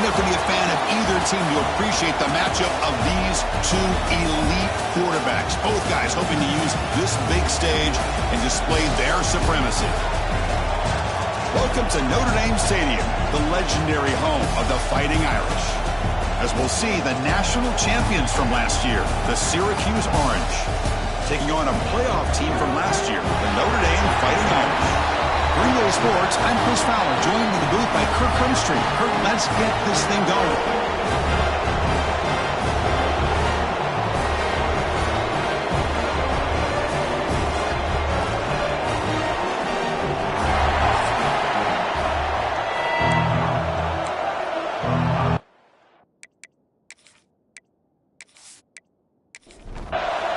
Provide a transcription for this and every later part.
have to be a fan of either team to appreciate the matchup of these two elite quarterbacks. Both guys hoping to use this big stage and display their supremacy. Welcome to Notre Dame Stadium, the legendary home of the Fighting Irish. As we'll see, the national champions from last year, the Syracuse Orange, taking on a playoff team from last year, the Notre Dame Fighting Irish. Green Day Sports, I'm Chris Fowler, joined in the booth by Kirk Crumstreet. Kirk, let's get this thing going.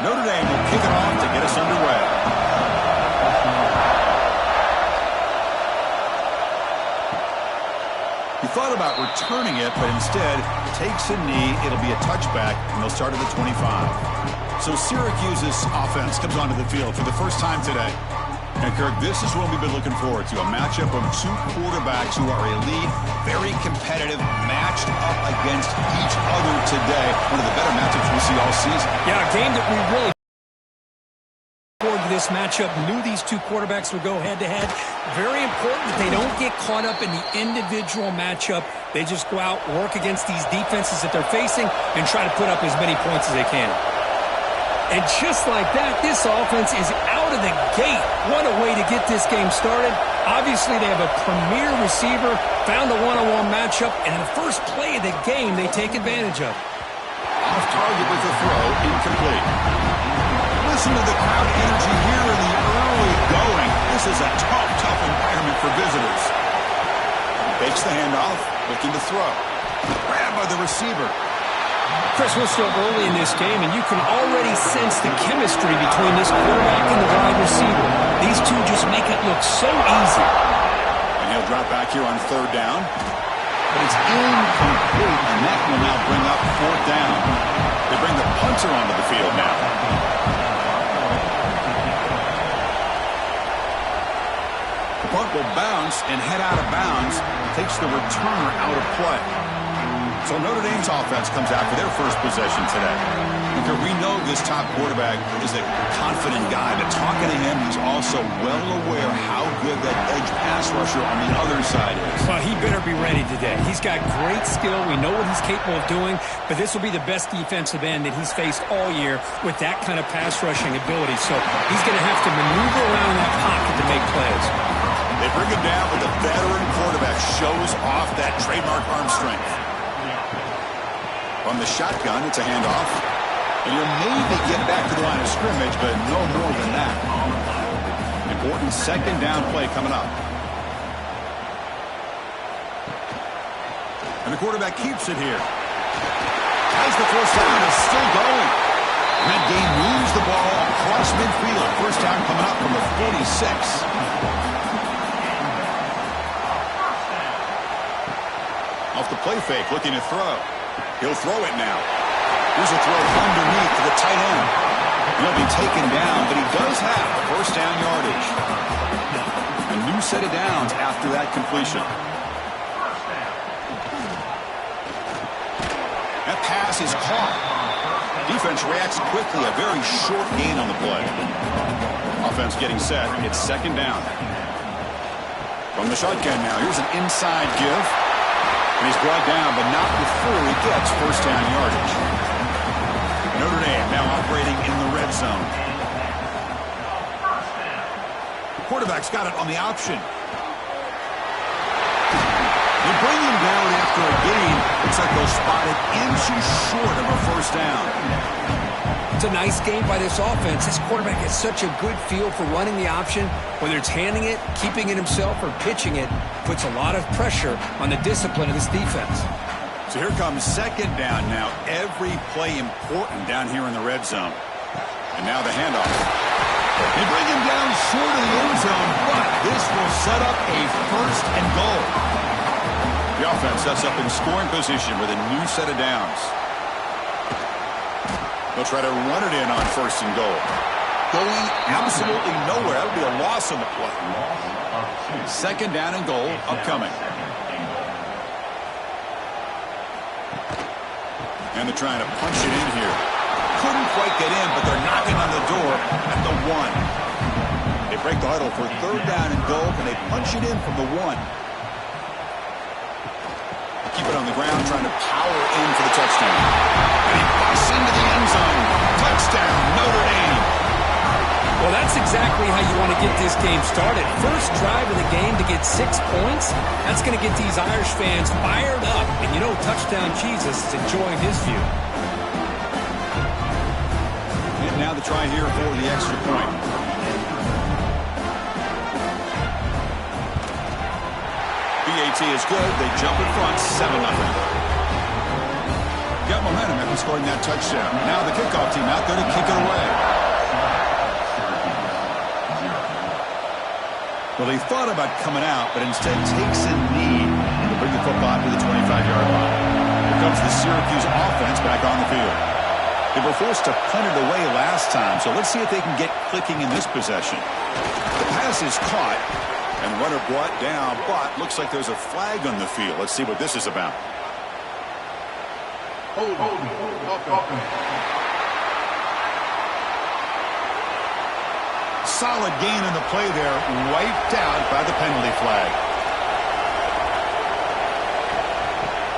Notre Dame will kick it off to get us underway. He thought about returning it, but instead takes a knee. It'll be a touchback, and they'll start at the 25. So Syracuse's offense comes onto the field for the first time today. And Kirk, this is what we've been looking forward to, a matchup of two quarterbacks who are elite, very competitive, matched up against each other today. One of the better matchups we see all season. Yeah, a game that we really forward to this matchup. Knew these two quarterbacks would go head-to-head. Very important that they don't get caught up in the individual matchup. They just go out, work against these defenses that they're facing, and try to put up as many points as they can. And just like that, this offense is out of the gate. What a way to get this game started. Obviously, they have a premier receiver, found a one-on-one matchup, and in the first play of the game, they take advantage of it. Off target with the throw, incomplete. Listen to the crowd energy here in the early going. This is a tough environment for visitors. Takes the handoff, looking to throw. Grab by the receiver. Chris, we're still early in this game, and you can already sense the chemistry between this quarterback and the wide receiver. These two just make it look so easy. And he'll drop back here on third down. But it's incomplete, and that will now bring up fourth down. They bring the punter onto the field now. The punt will bounce and head out of bounds. Takes the returner out of play. So Notre Dame's offense comes out for their first possession today. Because we know this top quarterback is a confident guy, but talking to him, he's also well aware how good that edge pass rusher on the other side is. Well, he better be ready today. He's got great skill. We know what he's capable of doing, but this will be the best defensive end that he's faced all year with that kind of pass rushing ability. So he's going to have to maneuver around that pocket to make plays. They bring him down, but the veteran quarterback shows off that trademark arm strength. From the shotgun, it's a handoff. And you'll maybe get back to the line of scrimmage, but no more than that. Important second down play coming up. And the quarterback keeps it here. Has the first down, is still going. And that game moves the ball across midfield. First down coming up from the 46. Off the play fake, looking to throw. He'll throw it now. Here's a throw underneath to the tight end. He'll be taken down, but he does have first down yardage. A new set of downs after that completion. That pass is caught. Defense reacts quickly. A very short gain on the play. Offense getting set. It's second down. From the shotgun now. Here's an inside give. And he's brought down, but not before he gets first down yardage. Notre Dame now operating in the red zone. Quarterback's got it on the option. They bring him down after a gain. Looks like they'll spot it inches short of a first down. It's a nice game by this offense. This quarterback has such a good feel for running the option. Whether it's handing it, keeping it himself, or pitching it, puts a lot of pressure on the discipline of this defense. So here comes second down now. Every play important down here in the red zone. And now the handoff. They bring him down short of the end zone, but this will set up a first and goal. The offense sets up in scoring position with a new set of downs. They'll try to run it in on first and goal. Going absolutely nowhere. That would be a loss on the play. Second down and goal upcoming. And they're trying to punch it in here. Couldn't quite get in, but they're knocking on the door at the 1. They break the huddle for 3rd down and goal, and they punch it in from the 1. Keep it on the ground, trying to power in for the touchdown. And he busts into the end zone. Touchdown, Notre Dame. Well, that's exactly how you want to get this game started. First drive of the game to get 6 points. That's going to get these Irish fans fired up. And you know Touchdown Jesus is enjoying his view. And now the try here for the extra point. BAT is good. They jump in front, 7-0. Got momentum after scoring that touchdown. Now the kickoff team out there to kick it away. Well, he thought about coming out, but instead takes a knee to bring the football to the 25-yard line. Here comes the Syracuse offense back on the field. They were forced to punt it away last time, so let's see if they can get clicking in this possession. The pass is caught, and runner brought down, but looks like there's a flag on the field. Let's see what this is about. Solid gain in the play there, wiped out by the penalty flag.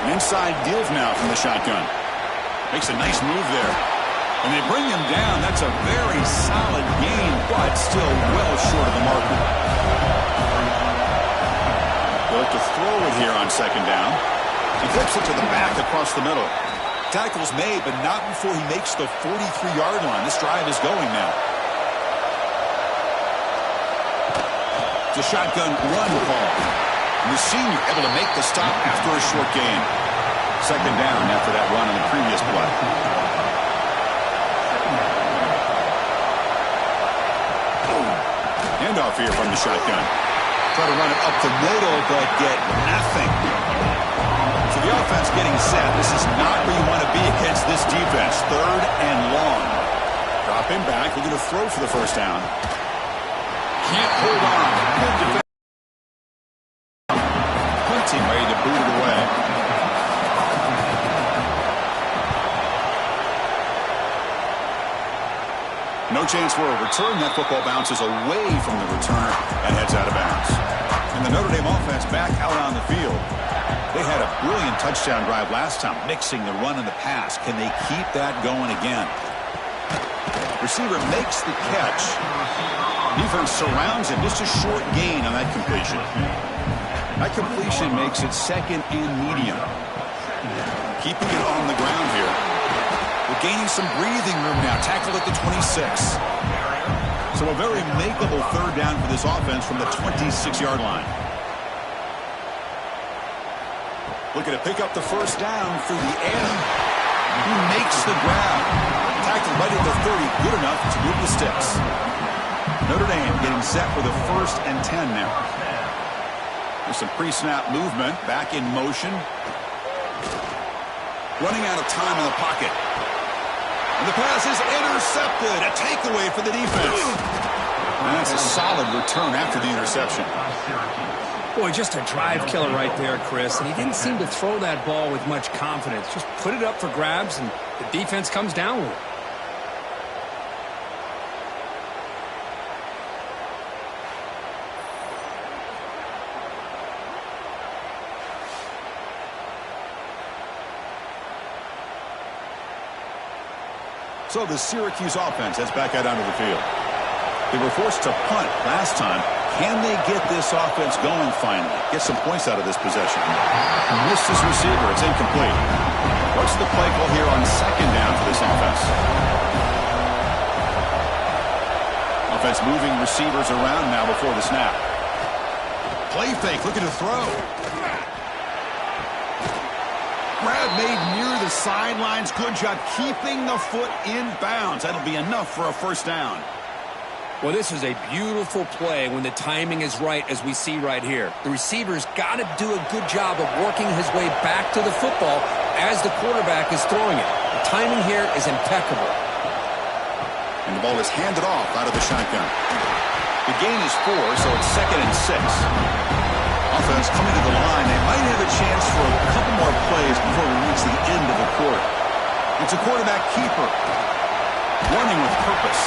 An inside give now from the shotgun. Makes a nice move there. And they bring him down. That's a very solid gain, but still well short of the marker. They'll have to throw it here on 2nd down. He flips it to the back across the middle. Tackle's made, but not before he makes the 43-yard line. This drive is going now. It's a shotgun run call. And the senior able to make the stop after a short gain. 2nd down after that run on the previous play. Handoff here from the shotgun. Try to run it up the middle, but get nothing. So the offense getting set. This is not where you want to be against this defense. 3rd and long. Drop him back. We're going to throw for the 1st down. Can't hold on. Good defense. Hunting ready to boot it away. No chance for a return. That football bounces away from the returner and heads out of bounds. And the Notre Dame offense back out on the field. They had a brilliant touchdown drive last time, mixing the run and the pass. Can they keep that going again? Receiver makes the catch. Defense surrounds him. Just a short gain on that completion. That completion makes it 2nd and medium. Keeping it on the ground here. We're gaining some breathing room now. Tackled at the 26. So a very makeable 3rd down for this offense from the 26-yard line. Looking to pick up the 1st down through the air. He makes the grab. Tackled right at the 30. Good enough to move the sticks. Notre Dame getting set for the 1st and 10 now. There's some pre-snap movement. Back in motion. Running out of time in the pocket. And the pass is intercepted. A takeaway for the defense. And that's a solid return after the interception. Boy, just a drive killer right there, Chris. And he didn't seem to throw that ball with much confidence. Just put it up for grabs, and the defense comes down with it. So the Syracuse offense heads back out onto the field. They were forced to punt last time. Can they get this offense going finally? Get some points out of this possession. Missed his receiver. It's incomplete. What's the play call here on 2nd down for this offense? Offense moving receivers around now before the snap. Play fake, looking to throw. Grab made near the sidelines. Good job keeping the foot in bounds. That'll be enough for a 1st down. Well, this is a beautiful play when the timing is right, as we see right here. The receiver's got to do a good job of working his way back to the football as the quarterback is throwing it. The timing here is impeccable. And the ball is handed off out of the shotgun. The gain is 4, so it's 2nd and 6. Offense coming to the line. They might have a chance for a couple more plays before we reach the end of the quarter. It's a quarterback keeper. Running with purpose.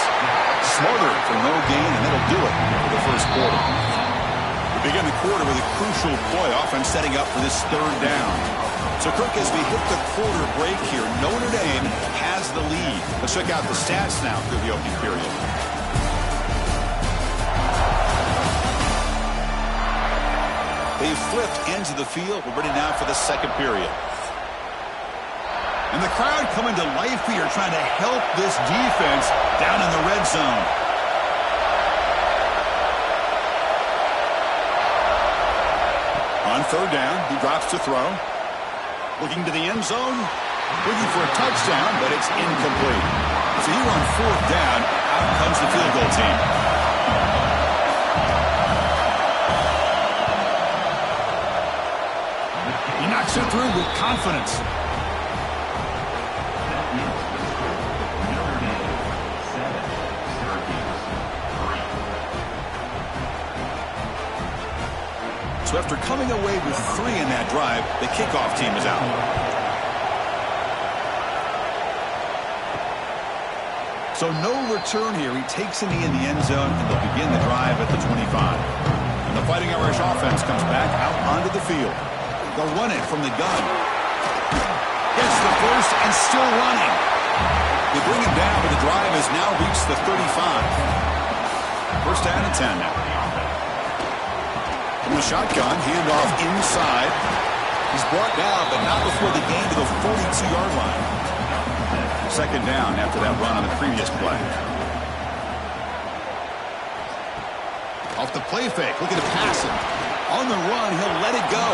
Smarter for no gain, and that'll do it for the first quarter. We begin the quarter with a crucial play. Offense setting up for this third down. So, Kirk, as we hit the quarter break here, Notre Dame has the lead. Let's check out the stats now through the opening period. They've flipped ends of the field. We're ready now for the second period. And the crowd coming to life here, trying to help this defense down in the red zone. On third down, he drops to throw. Looking to the end zone. Looking for a touchdown, but it's incomplete. So here on fourth down, out comes the field goal team. He knocks it through with confidence. So after coming away with 3 in that drive, the kickoff team is out. So no return here. He takes it in the end zone, and they'll begin the drive at the 25. And the Fighting Irish offense comes back out onto the field. They'll run it from the gun. Gets the first and still running. They bring him down, but the drive has now reached the 35. First down and 10 now. From the shotgun, handoff inside. He's brought down, but not before the gain to the 42-yard line. Second down after that run on the previous play. Off the play fake, looking to pass it. On the run, he'll let it go.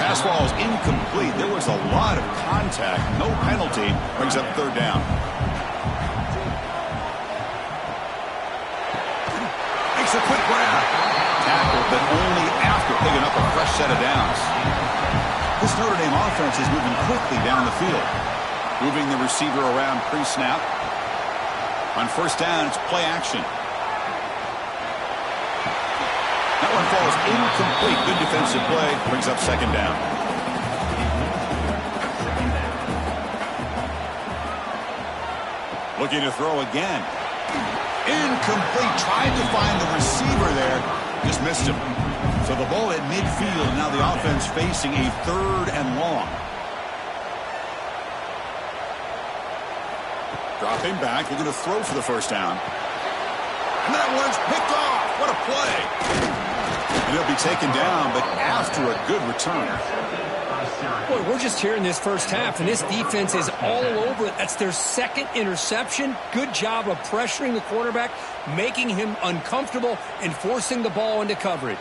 Pass ball is incomplete. There was a lot of contact. No penalty. Brings up third down. Makes a quick grab. Tackle, but only after picking up a fresh set of downs. This Notre Dame offense is moving quickly down the field. Moving the receiver around pre-snap. On first down, it's play action. That one falls incomplete. Good defensive play. Brings up second down. Looking to throw again. Incomplete. Tried to find the receiver there. Just missed him. So the ball at midfield. Now the offense facing a third and long. Dropping back. They're going to throw for the first down. And that one's picked off. What a play. And he'll be taken down, but after a good return. Boy, we're just here in this first half, and this defense is all over it. That's their second interception. Good job of pressuring the quarterback, making him uncomfortable, and forcing the ball into coverage.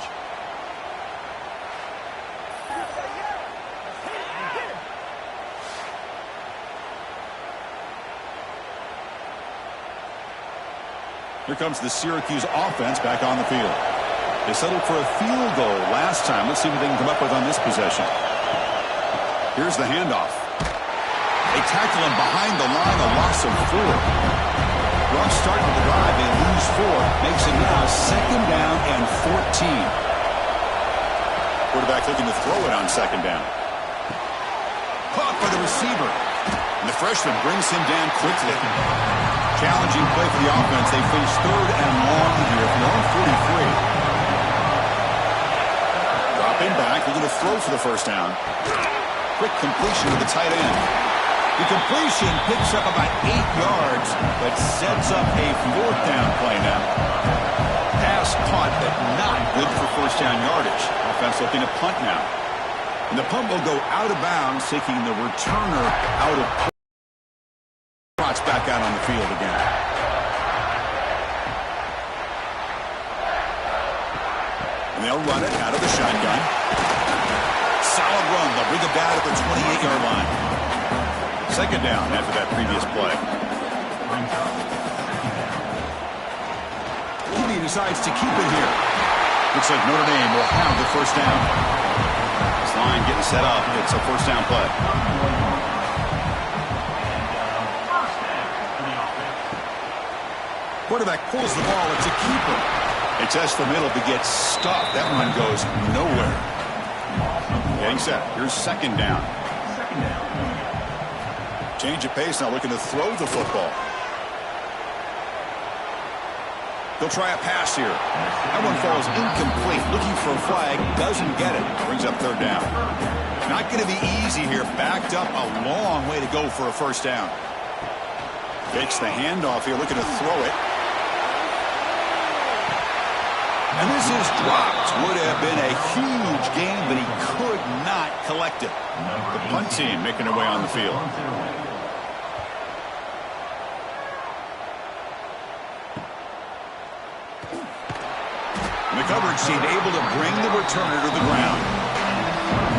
Here comes the Syracuse offense back on the field. They settled for a field goal last time. Let's see what they can come up with on this possession. Here's the handoff. They tackle him behind the line, a loss of 4. Rough start to the drive. They lose 4. Makes it now second down and 14. Quarterback looking to throw it on second down. Caught by the receiver. And the freshman brings him down quickly. Challenging play for the offense. They face third and long here from their own 43. Dropping back. They're going to throw for the first down. Quick completion to the tight end. The completion picks up about 8 yards, but sets up a fourth down play now. Pass caught, but not good for first down yardage. Offense looking to punt now. And the punt will go out of bounds, taking the returner out of play. Back out on the field again. And they'll run it out of the shotgun. Solid run. They'll bring it down at the 28-yard line. Second down after that previous play. He decides to keep it here. Looks like Notre Dame will have the first down. This line getting set up. It's a first down play. Quarterback pulls the ball. It's a keeper. They test the middle to get stuffed. That one goes nowhere. Getting set. Here's second down. Change of pace now, looking to throw the football. He'll try a pass here. That one falls incomplete. Looking for a flag. Doesn't get it. Brings up third down. Not going to be easy here. Backed up a long way to go for a first down. Takes the handoff here. Looking to throw it. And this is dropped. Would have been a huge gain, but he could not collect it. The punt team making their way on the field. The coverage team able to bring the returner to the ground.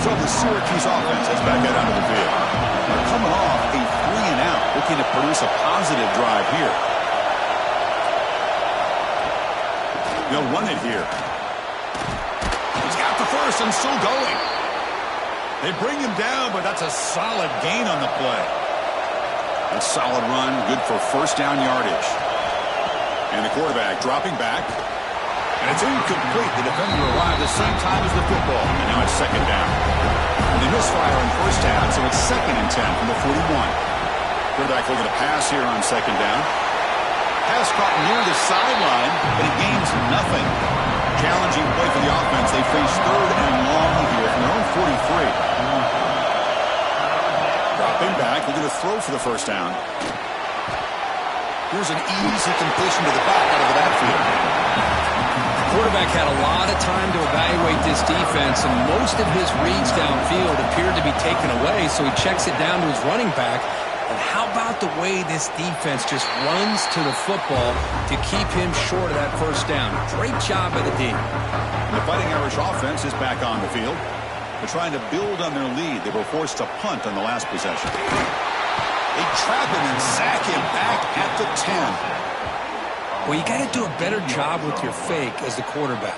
So the Syracuse offense heads back out onto the field. They're coming off a 3-and-out, looking to produce a positive drive here. They'll run it here. He's got the first and still going. They bring him down, but that's a solid gain on the play. A solid run, good for first down yardage. And the quarterback dropping back. And it's incomplete. The defender arrived the same time as the football. And now it's second down. And they misfire in first half, so it's 2nd and 10 from the 41. Quarterback looking to pass here on second down. Pass caught near the sideline, but it gains nothing. Challenging play for the offense. They face 3rd and long here from their own 43. Dropping back, looking to throw for the first down. Here's an easy completion to the back out of the backfield. Quarterback had a lot of time to evaluate this defense, and most of his reads downfield appeared to be taken away, so he checks it down to his running back. And how about the way this defense just runs to the football to keep him short of that first down? Great job by the D. The Fighting Irish offense is back on the field. They're trying to build on their lead. They were forced to punt on the last possession. They trap him and sack him back at the 10. Well, you got to do a better job with your fake as the quarterback.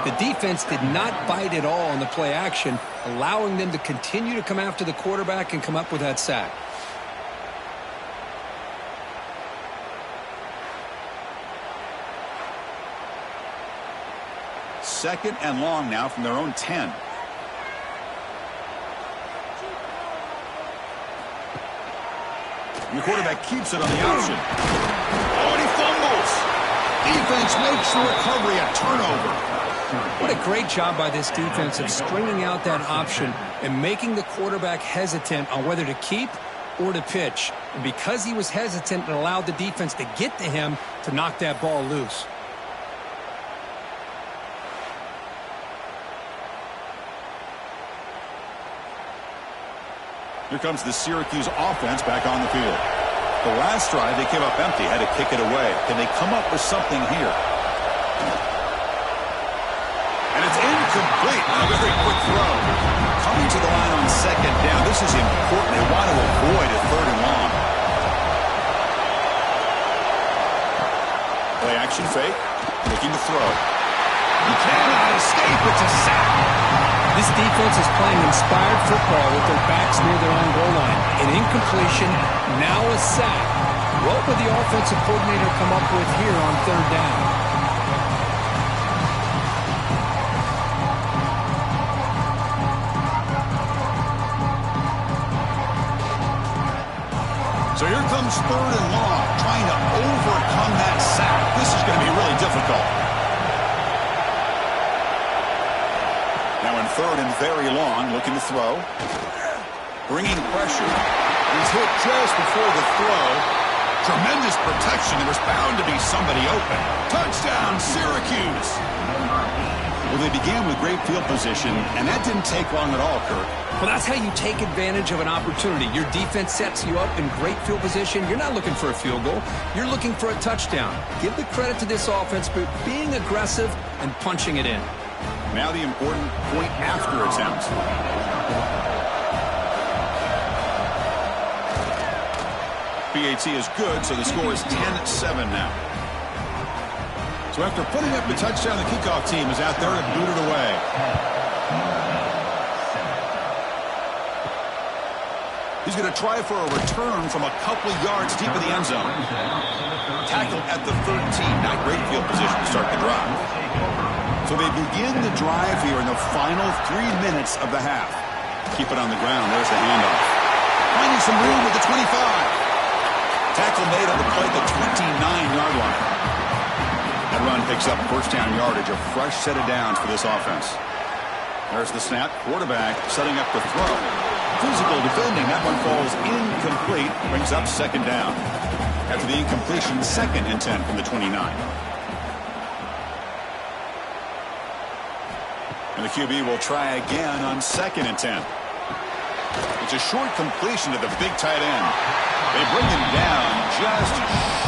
The defense did not bite at all on the play action, allowing them to continue to come after the quarterback and come up with that sack. Second and long now from their own 10. And the quarterback keeps it on the option. Oh, and he fumbles. Defense makes the recovery a turnover. What a great job by this defense of stringing out that option and making the quarterback hesitant on whether to keep or to pitch. And because he was hesitant, it allowed the defense to get to him to knock that ball loose. Here comes the Syracuse offense back on the field. The last drive, they came up empty, had to kick it away. Can they come up with something here? And it's incomplete. A very quick throw. Coming to the line on second down. This is important. They want to avoid a 3rd and long. Play action fake. Looking to throw. You cannot escape. It's a sack. This defense is playing inspired football with their backs near their own goal line. An incompletion, now a sack. What would the offensive coordinator come up with here on 3rd down? So here comes 3rd and long, trying to overcome that sack. This is going to be really difficult. Now in 3rd and very long, looking to throw. Bringing pressure. He's hit just before the throw. Tremendous protection. There was bound to be somebody open. Touchdown, Syracuse. Well, they began with great field position, and that didn't take long at all, Kirk. Well, that's how you take advantage of an opportunity. Your defense sets you up in great field position. You're not looking for a field goal. You're looking for a touchdown. Give the credit to this offense for being aggressive and punching it in. Now the important point after attempt. PAT is good, so the score is 10-7 now. So after putting up the touchdown, the kickoff team is out there to boot it away. He's going to try for a return from a couple of yards deep in the end zone. Tackled at the 13. Not great field position to start the drive. So they begin the drive here in the final 3 minutes of the half. Keep it on the ground. There's the handoff. Finally some room at the 25. Tackle made on the play at the 29-yard line. That run picks up first down yardage, a fresh set of downs for this offense. There's the snap. Quarterback setting up the throw. Physical defending. That one falls incomplete. Brings up second down. After the incompletion, 2nd and 10 from the 29. And the QB will try again on 2nd and 10. It's a short completion to the big tight end. They bring him down just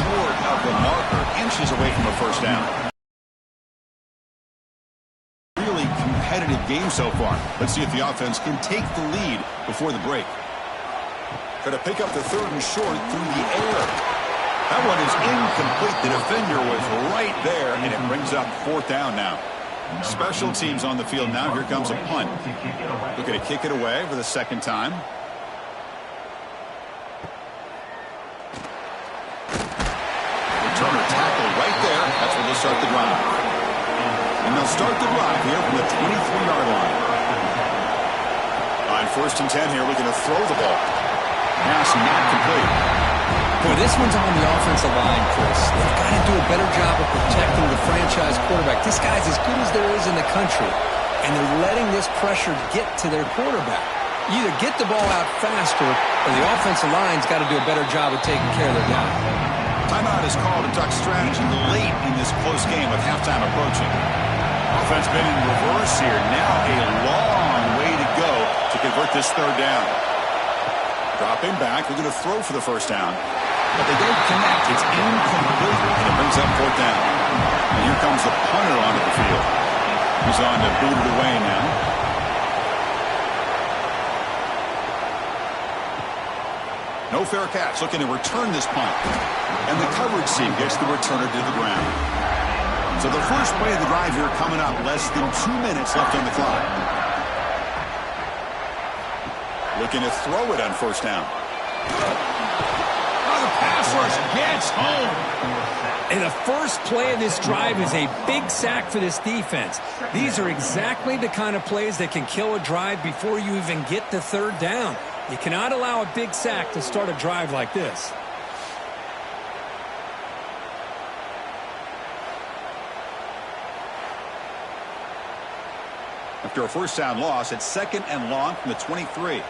short of the marker, inches away from a first down. Really competitive game so far. Let's see if the offense can take the lead before the break. Going to pick up the 3rd and short through the air. That one is incomplete. The defender was right there, and it brings up 4th down now. Special teams on the field now. Here comes a punt. Looking to kick it away for the 2nd time. Returner tackle right there. That's where they'll start the drive. And they'll start the drive here from the 23-yard line. On 1st and 10 here, we're going to throw the ball. Pass not complete. Boy, this one's on the offensive line, Chris. They've got to do a better job of protecting the franchise quarterback. This guy's as good as there is in the country, and they're letting this pressure get to their quarterback. You either get the ball out faster, or the offensive line's got to do a better job of taking care of their guy. Timeout is called to duck strategy late in this close game with halftime approaching. Offense been in reverse here. Now a long way to go to convert this 3rd down. Dropping back, they're going to throw for the first down. But they don't connect. It's incomplete, and it brings up 4th down. And here comes the punter onto the field. He's on to boot it away now. No fair catch. Looking to return this punt. And the coverage team gets the returner to the ground. So the first play of the drive here coming up. Less than 2 minutes left on the clock. Looking to throw it on first down. Oh, the pass rush gets home. And the first play of this drive is a big sack for this defense. These are exactly the kind of plays that can kill a drive before you even get to 3rd down. You cannot allow a big sack to start a drive like this. After a first down loss, it's 2nd and long from the 23.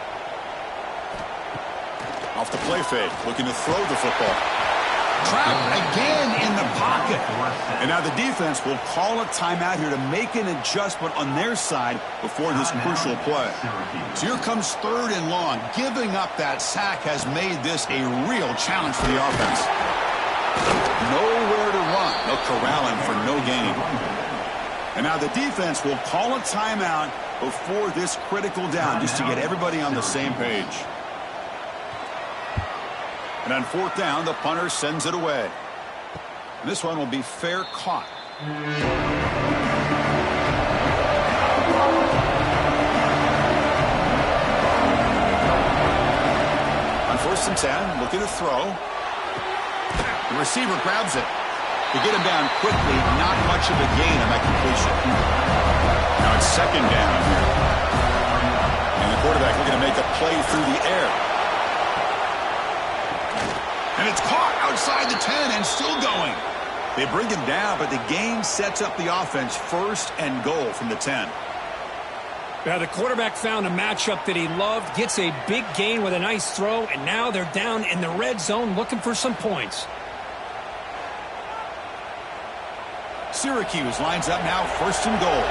Off the play fake, looking to throw the football. Trapped again in the pocket. And now the defense will call a timeout here to make an adjustment on their side before this crucial play. So here comes 3rd and long. Giving up that sack has made this a real challenge for the offense. Nowhere to run. They'll corral him for no gain. And now the defense will call a timeout before this critical down just to get everybody on the same page. And on 4th down, the punter sends it away. And this one will be fair caught. On 1st and 10, looking to throw. The receiver grabs it. To get him down quickly, not much of a gain on that completion. Now it's 2nd down here. And the quarterback looking to make a play through the air. And it's caught outside the 10 and still going. They bring him down, but the game sets up the offense 1st and goal from the 10. Now the quarterback found a matchup that he loved, gets a big gain with a nice throw, and now they're down in the red zone looking for some points. Syracuse lines up now 1st and goal.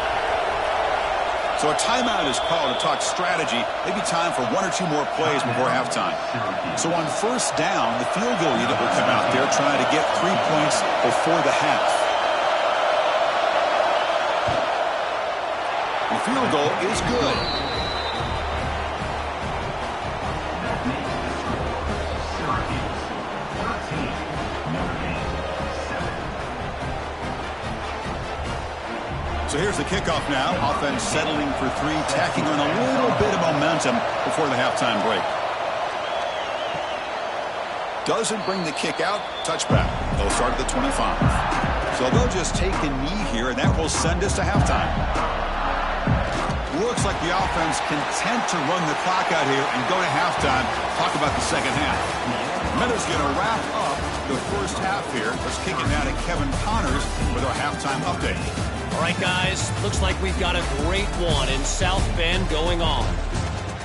So a timeout is called to talk strategy. Maybe time for 1 or 2 more plays before halftime. So on 1st down, the field goal unit will come out there trying to get 3 points before the half. The field goal is good. So here's the kickoff now. Offense settling for 3, tacking on a little bit of momentum before the halftime break. Doesn't bring the kick out. Touchback. They'll start at the 25. So they'll just take a knee here, and that will send us to halftime. Looks like the offense content to run the clock out here and go to halftime. Talk about the second half. Miller's going to wrap up the first half here. Let's kick it now to Kevin Connors with our halftime update. All right, guys, looks like we've got a great one in South Bend going on.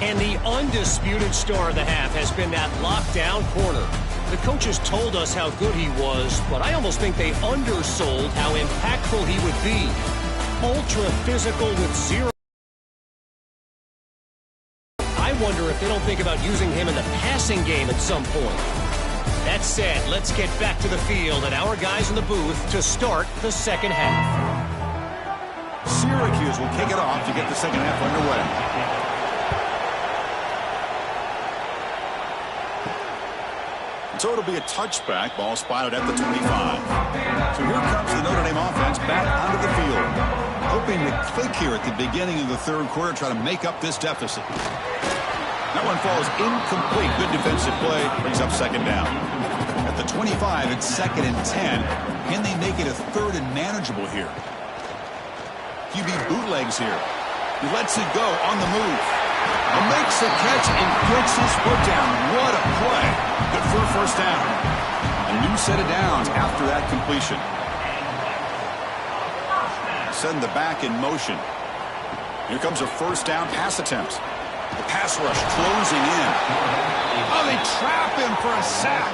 And the undisputed star of the half has been that lockdown corner. The coaches told us how good he was, but I almost think they undersold how impactful he would be. Ultra physical with zero. I wonder if they don't think about using him in the passing game at some point. That said, let's get back to the field and our guys in the booth to start the second half. Syracuse will kick it off to get the second half underway. So it'll be a touchback. Ball spotted at the 25. So here comes the Notre Dame offense back onto the field. Hoping to click here at the beginning of the third quarter, try to make up this deficit. That one falls incomplete. Good defensive play. Brings up second down. At the 25, it's 2nd and 10. Can they make it a 3rd and manageable here? QB bootlegs here. He lets it go on the move. He makes the catch and gets his foot down. What a play. Good for a first down. A new set of downs after that completion. Send the back in motion. Here comes a first down pass attempt. The pass rush closing in. Oh, they trap him for a sack.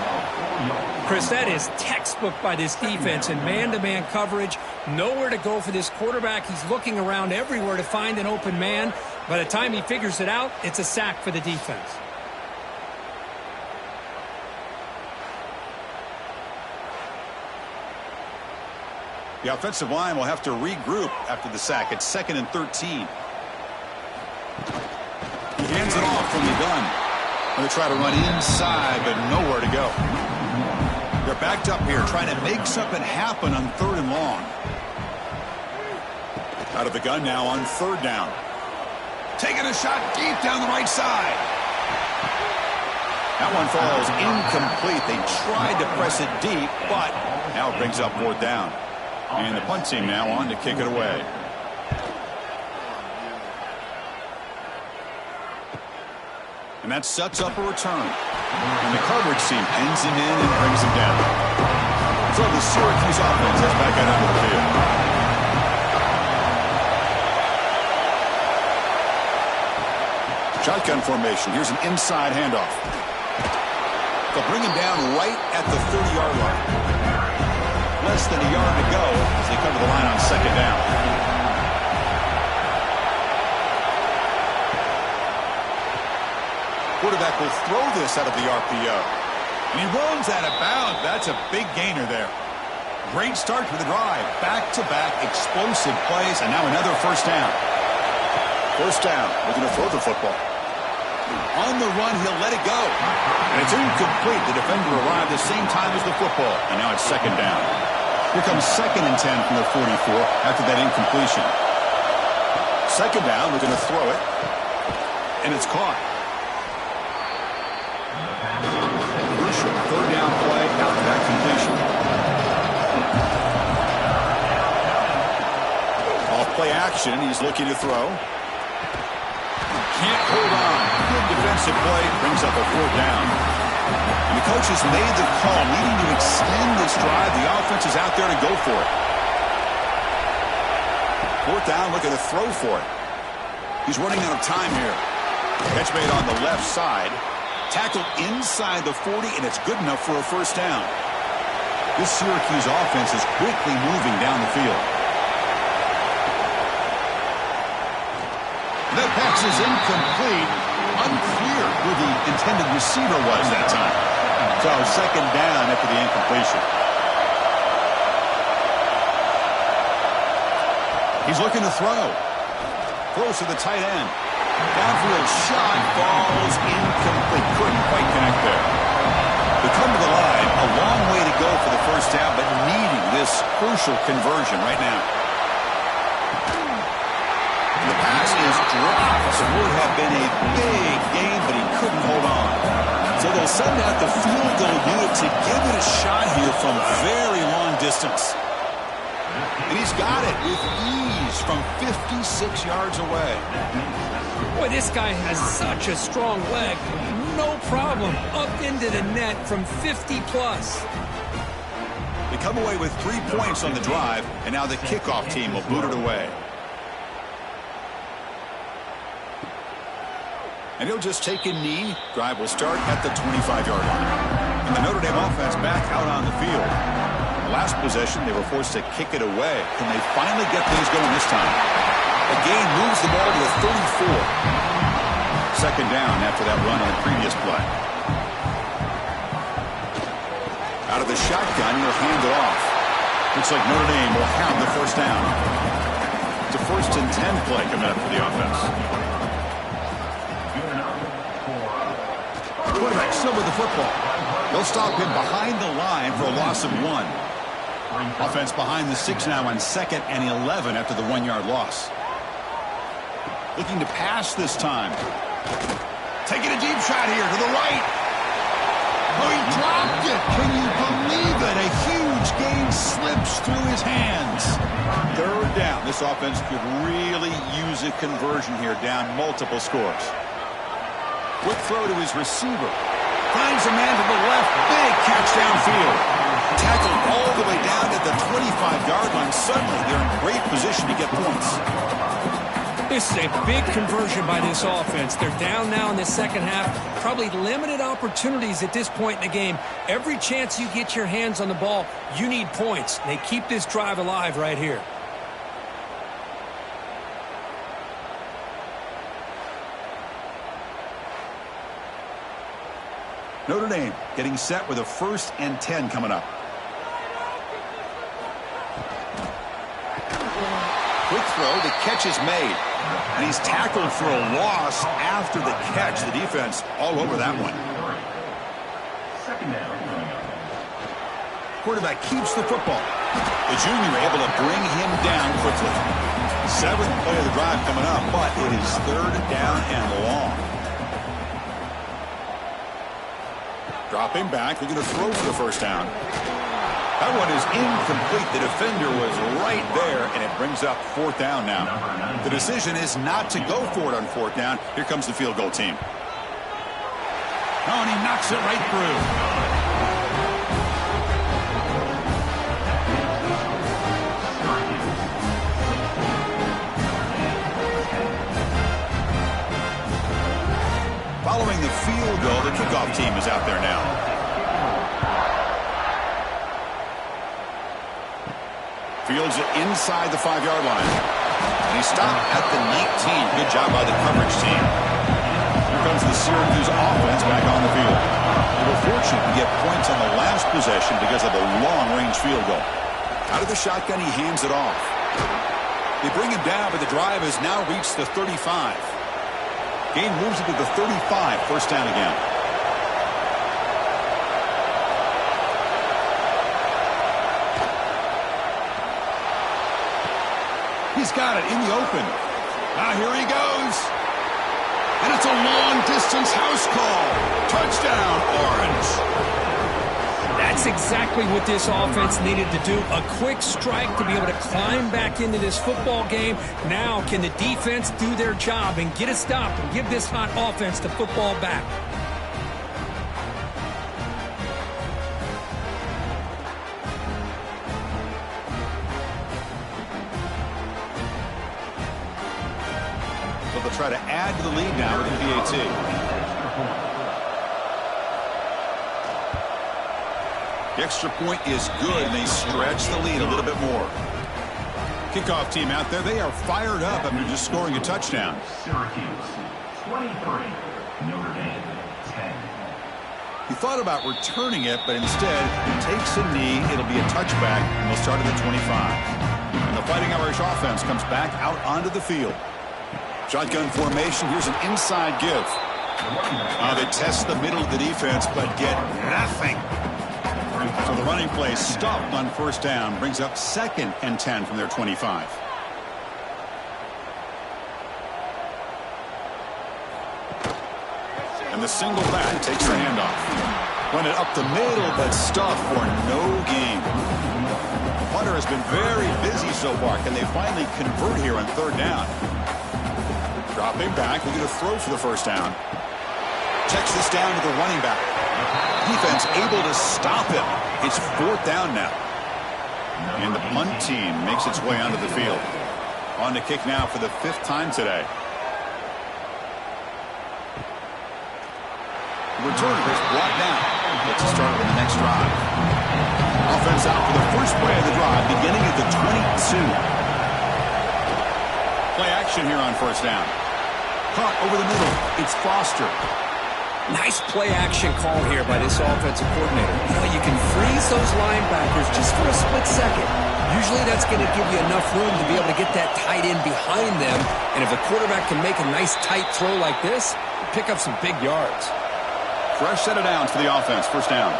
Chris, that is textbook by this defense in man-to-man coverage. Nowhere to go for this quarterback. He's looking around everywhere to find an open man. By the time he figures it out, it's a sack for the defense. The offensive line will have to regroup after the sack. It's 2nd and 13. He hands it off from the gun. Going to try to run inside, but nowhere to go. They're backed up here, trying to make something happen on 3rd and long. Out of the gun now on 3rd down. Taking a shot deep down the right side. That one falls incomplete. They tried to press it deep, but now it brings up 4th down. And the punt team now on to kick it away. And that sets up a return. And the coverage team pins him in and brings him down. So the Syracuse offense is back out onto the field. Shotgun formation. Here's an inside handoff. They'll bring him down right at the 30-yard line. Less than a yard to go as they cover the line on 2nd down. Quarterback will throw this out of the RPO. And he runs out of bounds. That's a big gainer there. Great start for the drive. Back-to-back explosive plays, and now another first down. First down. Looking to throw the football. On the run, he'll let it go. And it's incomplete. The defender arrived the same time as the football. And now it's 2nd down. Here comes 2nd and 10 from the 44 after that incompletion. 2nd down, looking to throw it. And it's caught. Crucial 3rd down play after that completion. Off play action, he's looking to throw. Can't hold on. Good defensive play. Brings up a 4th down. And the coaches made the call, needing to extend this drive. The offense is out there to go for it. 4th down, looking to throw for it. He's running out of time here. Catch made on the left side. Tackled inside the 40, and it's good enough for a first down. This Syracuse offense is quickly moving down the field. That pass is incomplete. Unclear who the intended receiver was that time. So 2nd down after the incompletion. He's looking to throw. Throws to the tight end. Downfield shot falls incomplete. Couldn't quite connect there. They come to the line. A long way to go for the first down, but needing this crucial conversion right now. The pass is dropped. This would have been a big game, but he couldn't hold on. So they'll send out the field goal unit to give it a shot here from very long distance. And he's got it with ease from 56 yards away. Boy, this guy has such a strong leg. No problem. Up into the net from 50 plus. They come away with 3 points on the drive, and now the kickoff team will boot it away. And he'll just take a knee. Drive will start at the 25-yard line. And the Notre Dame offense back out on the field. Last possession, they were forced to kick it away. Can they finally get things going this time? The gain moves the ball to the 34. Second down after that run on the previous play. Out of the shotgun, he'll hand it off. Looks like Notre Dame will have the first down. It's a 1st and 10 play coming up for the offense. Quarterback still with the football. They'll stop him behind the line for a loss of 1. Offense behind the 6 now on 2nd and 11 after the 1-yard loss. Looking to pass this time. Taking a deep shot here to the right. Oh, he dropped it. Can you believe it? A huge gain slips through his hands. 3rd down. This offense could really use a conversion here, down multiple scores. Quick throw to his receiver. Finds a man to the left. Big catch downfield. Tackled all the way down at the 25-yard line. Suddenly, they're in great position to get points. This is a big conversion by this offense. They're down now in the second half. Probably limited opportunities at this point in the game. Every chance you get your hands on the ball, you need points. They keep this drive alive right here. Notre Dame getting set with a 1st and 10 coming up. Quick throw, the catch is made. And he's tackled for a loss after the catch. The defense all over that one. Quarterback keeps the football. The junior able to bring him down quickly. 7th play of the drive coming up, but it is 3rd down and long. Dropping back, they're going to throw for the first down. That one is incomplete. The defender was right there, and it brings up 4th down now. The decision is not to go for it on 4th down. Here comes the field goal team. Oh, and he knocks it right through. Following the field goal, the kickoff team is out there now. Fields it inside the 5-yard line. And he stopped at the 19. Good job by the coverage team. Here comes the Syracuse offense back on the field. They were fortunate to get points on the last possession because of a long-range field goal. Out of the shotgun, he hands it off. They bring him down, but the drive has now reached the 35. Gain moves it to the 35, 1st down again. He's got it in the open. Here he goes. And it's a long-distance house call. Touchdown, Orange. That's exactly what this offense needed to do. A quick strike to be able to climb back into this football game. Now, can the defense do their job and get a stop and give this hot offense the football back? So they'll try to add to the lead now with the PAT. The extra point is good, and they stretch the lead a little bit more. Kickoff team out there, they are fired up after just scoring a touchdown. Syracuse, 23, Notre Dame, 10. He thought about returning it, but instead takes a knee. It'll be a touchback, and they'll start at the 25. And the Fighting Irish offense comes back out onto the field. Shotgun formation. Here's an inside give. They test the middle of the defense, but get nothing. So the running play stopped on 1st down, brings up 2nd and 10 from their 25. And the single back takes the handoff. Run it up the middle, but stuffed for no gain. Punt batter has been very busy so far. Can they finally convert here on third down? Dropping back, we'll get a throw for the first down. Checks this down to the running back. Defense able to stop him. It's fourth down now. And the punt team makes its way onto the field. On to kick now for the 5th time today. Returner is brought down. Let's start with the next drive. Offense out for the first play of the drive, beginning at the 22. Play action here on first down. Caught over the middle. It's Foster. Nice play action call here by this offensive coordinator. You know, you can freeze those linebackers just for a split second. Usually that's going to give you enough room to be able to get that tight end behind them. And if a quarterback can make a nice tight throw like this, pick up some big yards. Fresh set of downs for the offense. First down.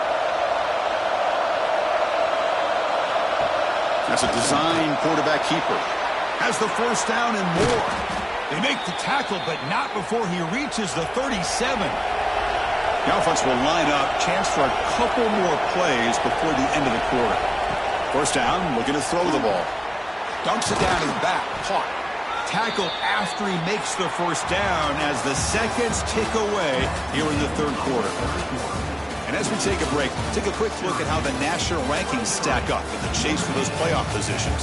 That's a design quarterback keeper. Has the first down and more. They make the tackle, but not before he reaches the 37. The offense will line up. Chance for a couple more plays before the end of the quarter. First down, looking to throw the ball. Dumps it down to the back. Caught. Tackled after he makes the first down as the seconds tick away here in the third quarter. And as we take a break, take a quick look at how the national rankings stack up in the chase for those playoff positions.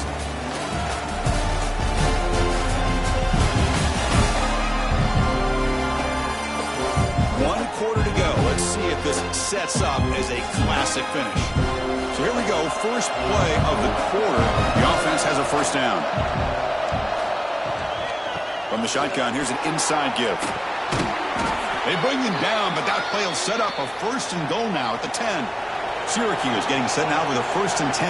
One quarter to go. Let's see if this sets up as a classic finish. So here we go. First play of the quarter. The offense has a first down. From the shotgun, here's an inside give. They bring him down, but that play will set up a first and goal now at the 10. Syracuse getting set now with a first and 10.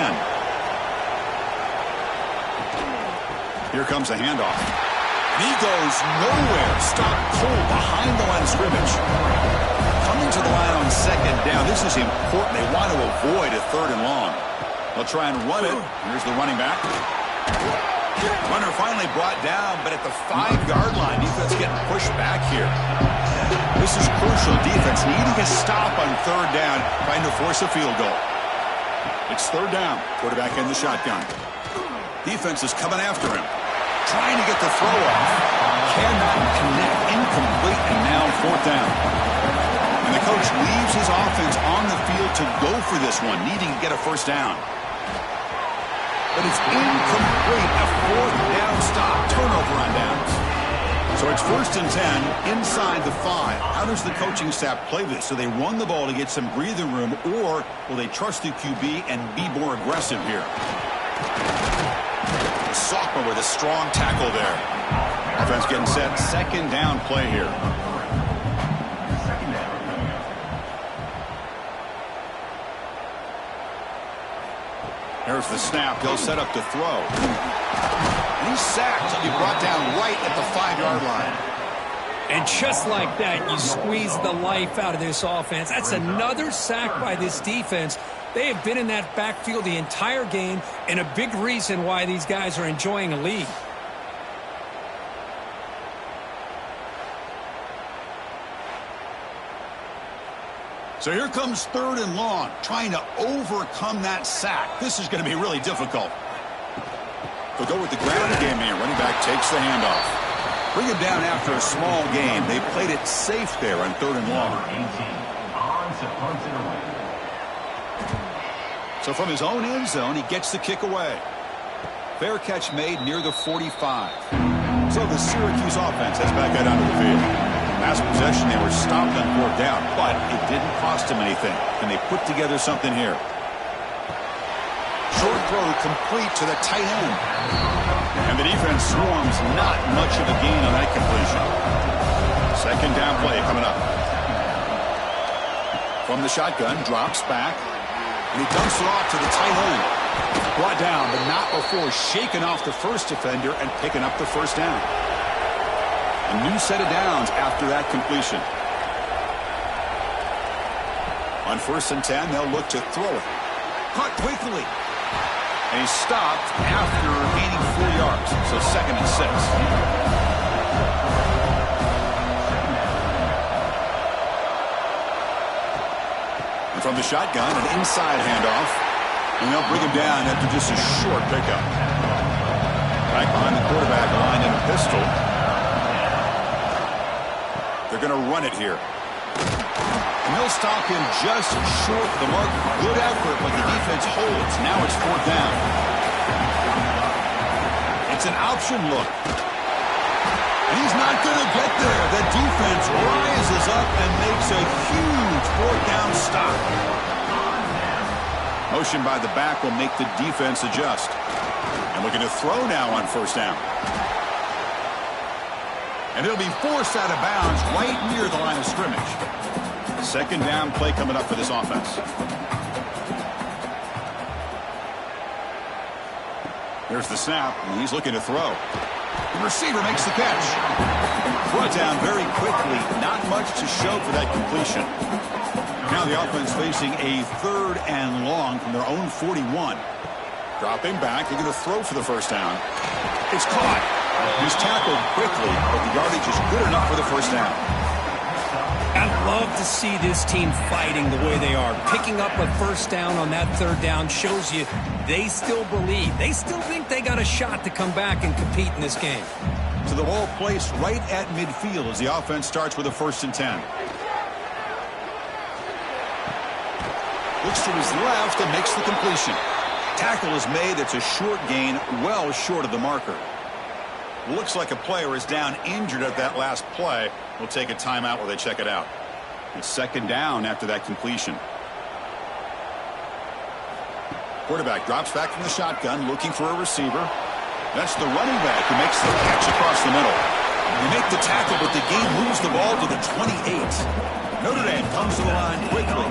Here comes a handoff. And he goes nowhere. Stopped cold behind the line of scrimmage. Coming to the line on second down. This is important. They want to avoid a third and long. They'll try and run it. Here's the running back. Runner finally brought down, but at the 5-yard line, defense getting pushed back here. This is crucial. Defense needing a stop on third down, trying to force a field goal. It's third down. Quarterback in the shotgun. Defense is coming after him. Trying to get the throw off. Cannot connect. Incomplete, and now fourth down. And the coach leaves his offense on the field to go for this one, needing to get a first down. But it's incomplete. A fourth down stop. Turnover on downs. So it's first and 10 inside the 5. How does the coaching staff play this? Do they run the ball to get some breathing room, or will they trust the QB and be more aggressive here? Sophomore with a strong tackle there. Offense getting set. Second down play here. There's the snap. They'll set up to throw. And he's sacked. He'll be brought down right at the 5-yard line. And just like that, you squeeze the life out of this offense. That's another sack by this defense. They have been in that backfield the entire game, and a big reason why these guys are enjoying a lead. So here comes third and long, trying to overcome that sack. This is going to be really difficult. They'll go with the ground game here. Running back takes the handoff. Bring him down after a small gain. They played it safe there on third and long. So from his own end zone, he gets the kick away. Fair catch made near the 45. So the Syracuse offense heads back out onto the field. Last possession, they were stopped on fourth down, but it didn't cost them anything. And they put together something here. Short throw complete to the tight end. And the defense swarms, not much of a gain on that completion. Second down play coming up. From the shotgun, drops back. And he dumps it off to the tight end. Brought down, but not before shaking off the first defender and picking up the first down. A new set of downs after that completion. On first and 10, they'll look to throw it. Caught quickly. And he stopped after gaining 4 yards. So second and 6. And from the shotgun, an inside handoff. And they'll bring him down after just a short pickup. Back behind the quarterback line in a pistol. They're going to run it here. And they'll stop him just short of the mark. Good effort, but the defense holds. Now it's 4th down. It's an option look. And he's not going to get there. The defense rises up and makes a huge 4th down stop. Motion by the back will make the defense adjust. And looking to throw now on 1st down. And he'll be forced out of bounds right near the line of scrimmage. 2nd down play coming up for this offense. There's the snap, and he's looking to throw. The receiver makes the catch. Brought down very quickly. Not much to show for that completion. Now the offense facing a 3rd and long from their own 41. Dropping back, they're going to throw for the 1st down. It's caught. He's tackled quickly, but the yardage is good enough for the 1st down. I love to see this team fighting the way they are. Picking up a 1st down on that 3rd down shows you they still believe. They still think they got a shot to come back and compete in this game. So the ball placed right at midfield as the offense starts with a 1st and 10. Looks to his left and makes the completion. Tackle is made. It's a short gain, well short of the marker. Looks like a player is down injured at that last play. We'll take a timeout while they check it out. It's 2nd down after that completion. Quarterback drops back from the shotgun, looking for a receiver. That's the running back who makes the catch across the middle. They make the tackle, but the game moves the ball to the 28. Notre Dame comes to the line quickly.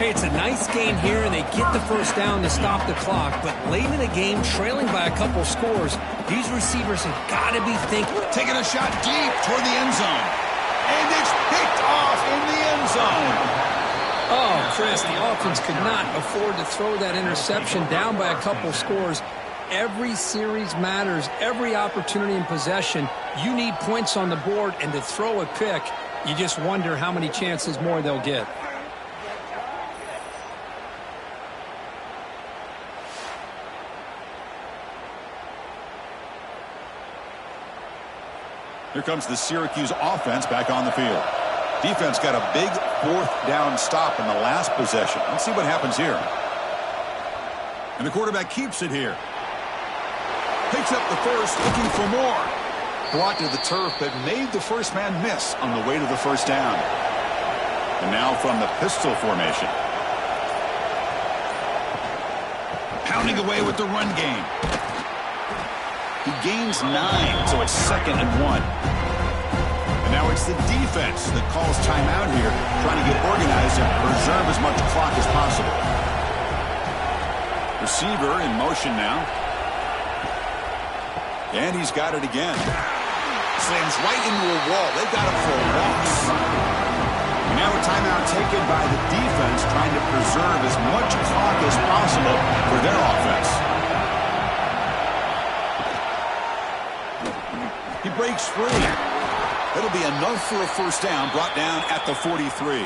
Hey, it's a nice gain here, and they get the 1st down to stop the clock. But late in the game, trailing by a couple scores, these receivers have got to be thinking. Taking a shot deep toward the end zone. And it's picked off in the end zone. Oh, Chris, the offense could not afford to throw that interception down by a couple scores. Every series matters. Every opportunity in possession, you need points on the board, and to throw a pick, you just wonder how many chances more they'll get. Here comes the Syracuse offense back on the field. Defense got a big 4th down stop in the last possession. Let's see what happens here. And the quarterback keeps it here. Picks up the 1st, looking for more. Brought to the turf, but made the 1st man miss on the way to the 1st down. And now from the pistol formation. Pounding away with the run game. He gains 9, so it's 2nd and 1. And now it's the defense that calls timeout here, trying to get organized and preserve as much clock as possible. Receiver in motion now. And he's got it again. Slams right into a wall. They've got him for a loss. And now a timeout taken by the defense, trying to preserve as much clock as possible for their offense. He breaks free. That'll be enough for a 1st down, brought down at the 43.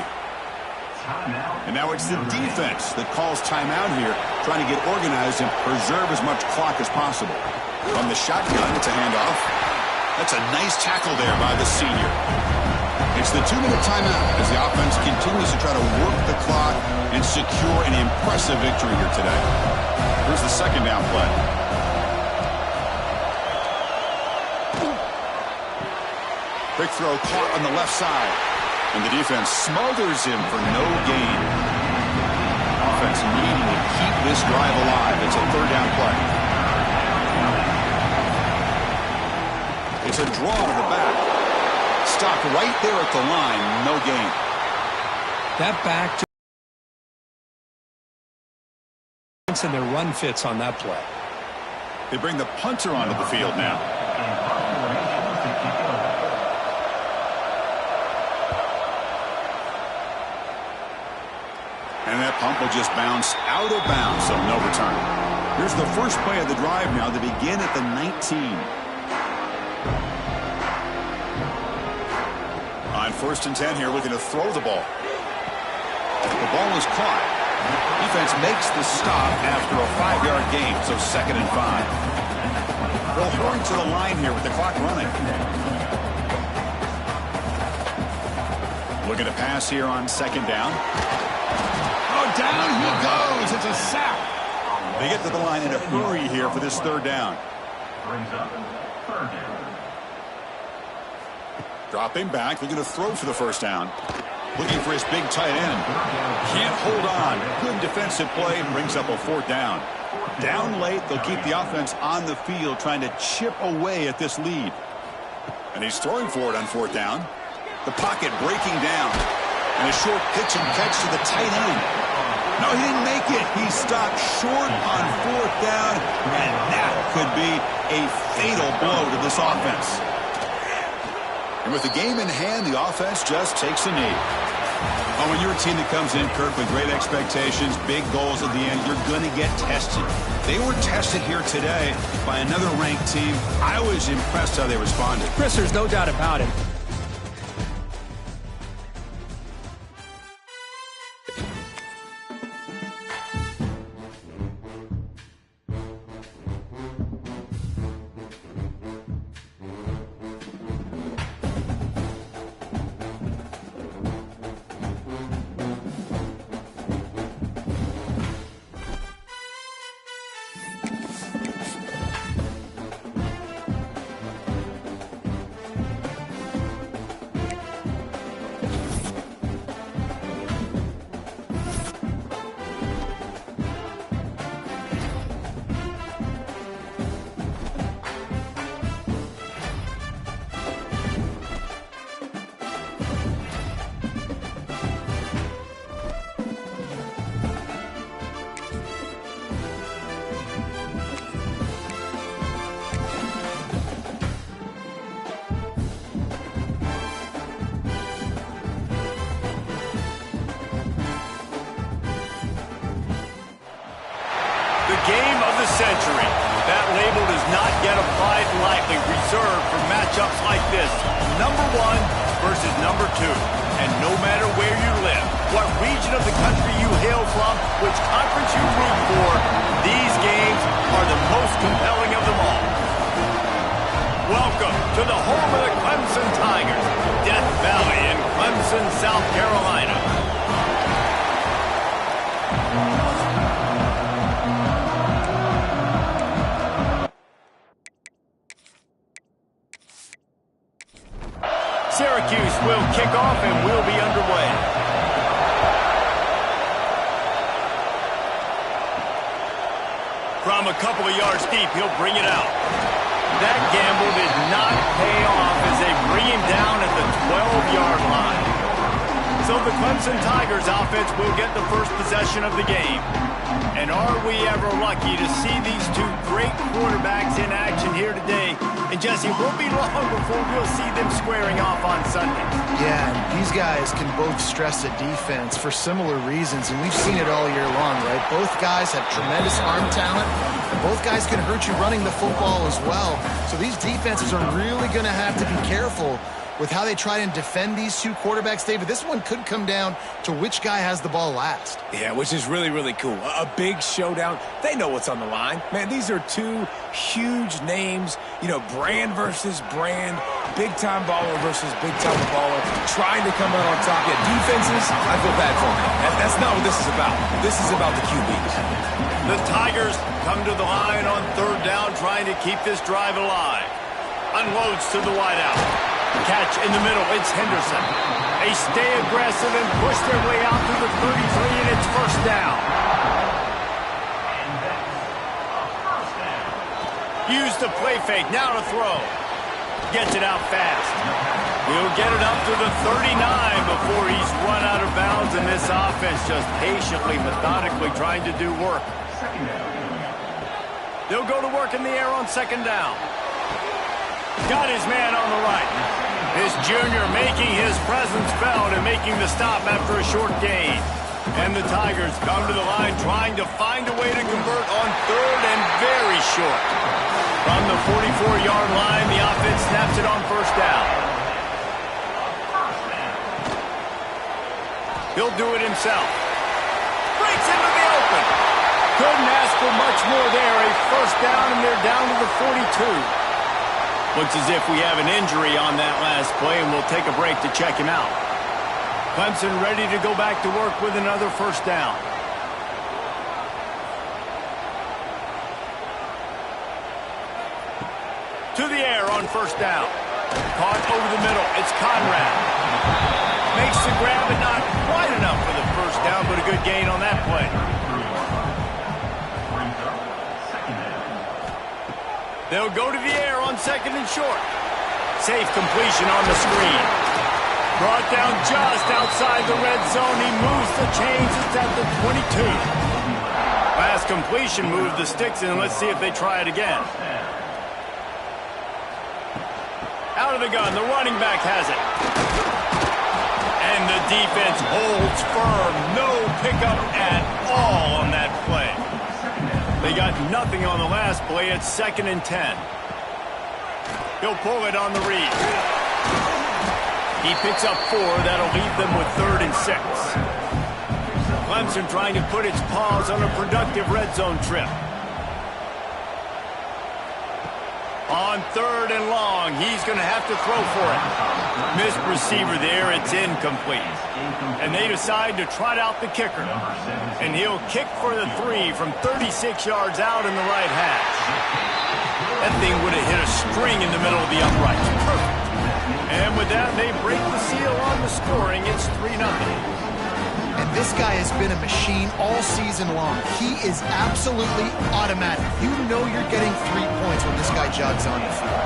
And now it's the defense that calls timeout here, trying to get organized and preserve as much clock as possible. From the shotgun, it's a handoff. That's a nice tackle there by the senior. It's the 2-minute timeout as the offense continues to try to work the clock and secure an impressive victory here today. Here's the 2nd down play. Quick throw caught on the left side. And the defense smothers him for no gain. Offense needing to keep this drive alive. It's a 3rd down play. It's a draw to the back. Stopped right there at the line. No gain. That back and their run fits on that play. They bring the punter onto the field now. And that pump will just bounce out of bounds, so no return. Here's the first play of the drive now. They begin at the 19. On 1st and 10 here, looking to throw the ball. The ball is caught. Defense makes the stop after a 5-yard gain, so 2nd and 5. They'll hurry to the line here with the clock running. Looking to pass here on 2nd down. Oh, down he goes. It's a sack. They get to the line in a hurry here for this 3rd down. Brings up 3rd down. Dropping back, looking to throw for the 1st down. Looking for his big tight end. Can't hold on. Good defensive play. Brings up a 4th down. Down late, they'll keep the offense on the field trying to chip away at this lead. And he's throwing for it on 4th down. The pocket breaking down. And a short pitch and catch to the tight end. No, he didn't make it. He stopped short on 4th down. And that could be a fatal blow to this offense. And with the game in hand, the offense just takes a knee. Oh, when you're a team that comes in, Kirk, with great expectations, big goals at the end, you're going to get tested. They were tested here today by another ranked team. I was impressed how they responded. Chris, there's no doubt about it. Game of the century. That label does not get applied lightly, reserved for matchups like this. Number 1 versus number 2. And no matter where you live, what region of the country you hail from, which conference you root for, these games are the most compelling of them all. Welcome to the home of the Clemson Tigers, Death Valley in Clemson, South Carolina. Syracuse will kick off and we'll be underway. From a couple of yards deep, he'll bring it out. That gamble did not pay off as they bring him down at the 12-yard line. So the Clemson Tigers offense will get the first possession of the game. And are we ever lucky to see these two great quarterbacks in action here today? And Jesse, it won't be long before we'll see them squaring off on Sunday. Yeah, these guys can both stress a defense for similar reasons, and we've seen it all year long, right? Both guys have tremendous arm talent, and both guys can hurt you running the football as well. So these defenses are really going to have to be careful with how they try and defend these two quarterbacks, David. This one could come down to which guy has the ball last. Yeah, which is really, really cool. A big showdown. They know what's on the line. Man, these are two huge names, you know, brand versus brand, big-time baller versus big-time baller, trying to come out on top. Yeah, defenses, I feel bad for them. That's not what this is about. This is about the QBs. The Tigers come to the line on 3rd down, trying to keep this drive alive. Unloads to the wideout. Catch in the middle, it's Henderson. They stay aggressive and push their way out through the 33, and it's 1st down. Use the play fake, now to throw. Gets it out fast. He'll get it up to the 39 before he's run out of bounds, and this offense just patiently, methodically trying to do work. They'll go to work in the air on 2nd down. Got his man on the right. This junior making his presence felt and making the stop after a short gain. And the Tigers come to the line trying to find a way to convert on 3rd and very short. From the 44-yard line, the offense snaps it on 1st down. He'll do it himself. Breaks It's into the open. Couldn't ask for much more there. A first down, and they're down to the 42. Looks as if we have an injury on that last play, and we'll take a break to check him out. Clemson ready to go back to work with another first down. To the air on first down. Caught over the middle. It's Conrad. Makes the grab, and not quite enough for the first down, but a good gain on that play. They'll go to the air on second and short. Safe completion on the screen. Brought down just outside the red zone. He moves the chains. It's at the 22. Last completion moved the sticks in. Let's see if they try it again. Out of the gun, the running back has it. And the defense holds firm. No pickup at all on that play. They got nothing on the last play. It's 2nd and 10. He'll pull it on the read. He picks up 4. That'll leave them with 3rd and 6. Clemson trying to put its paws on a productive red zone trip. On 3rd and long, he's going to have to throw for it. Missed receiver there, it's incomplete. And they decide to trot out the kicker. And he'll kick for the 3 from 36 yards out in the right hash. That thing would have hit a string in the middle of the uprights. Perfect. And with that, they break the seal on the scoring. It's 3-0. And this guy has been a machine all season long. He is absolutely automatic. You know you're getting 3 points when this guy jogs on the field.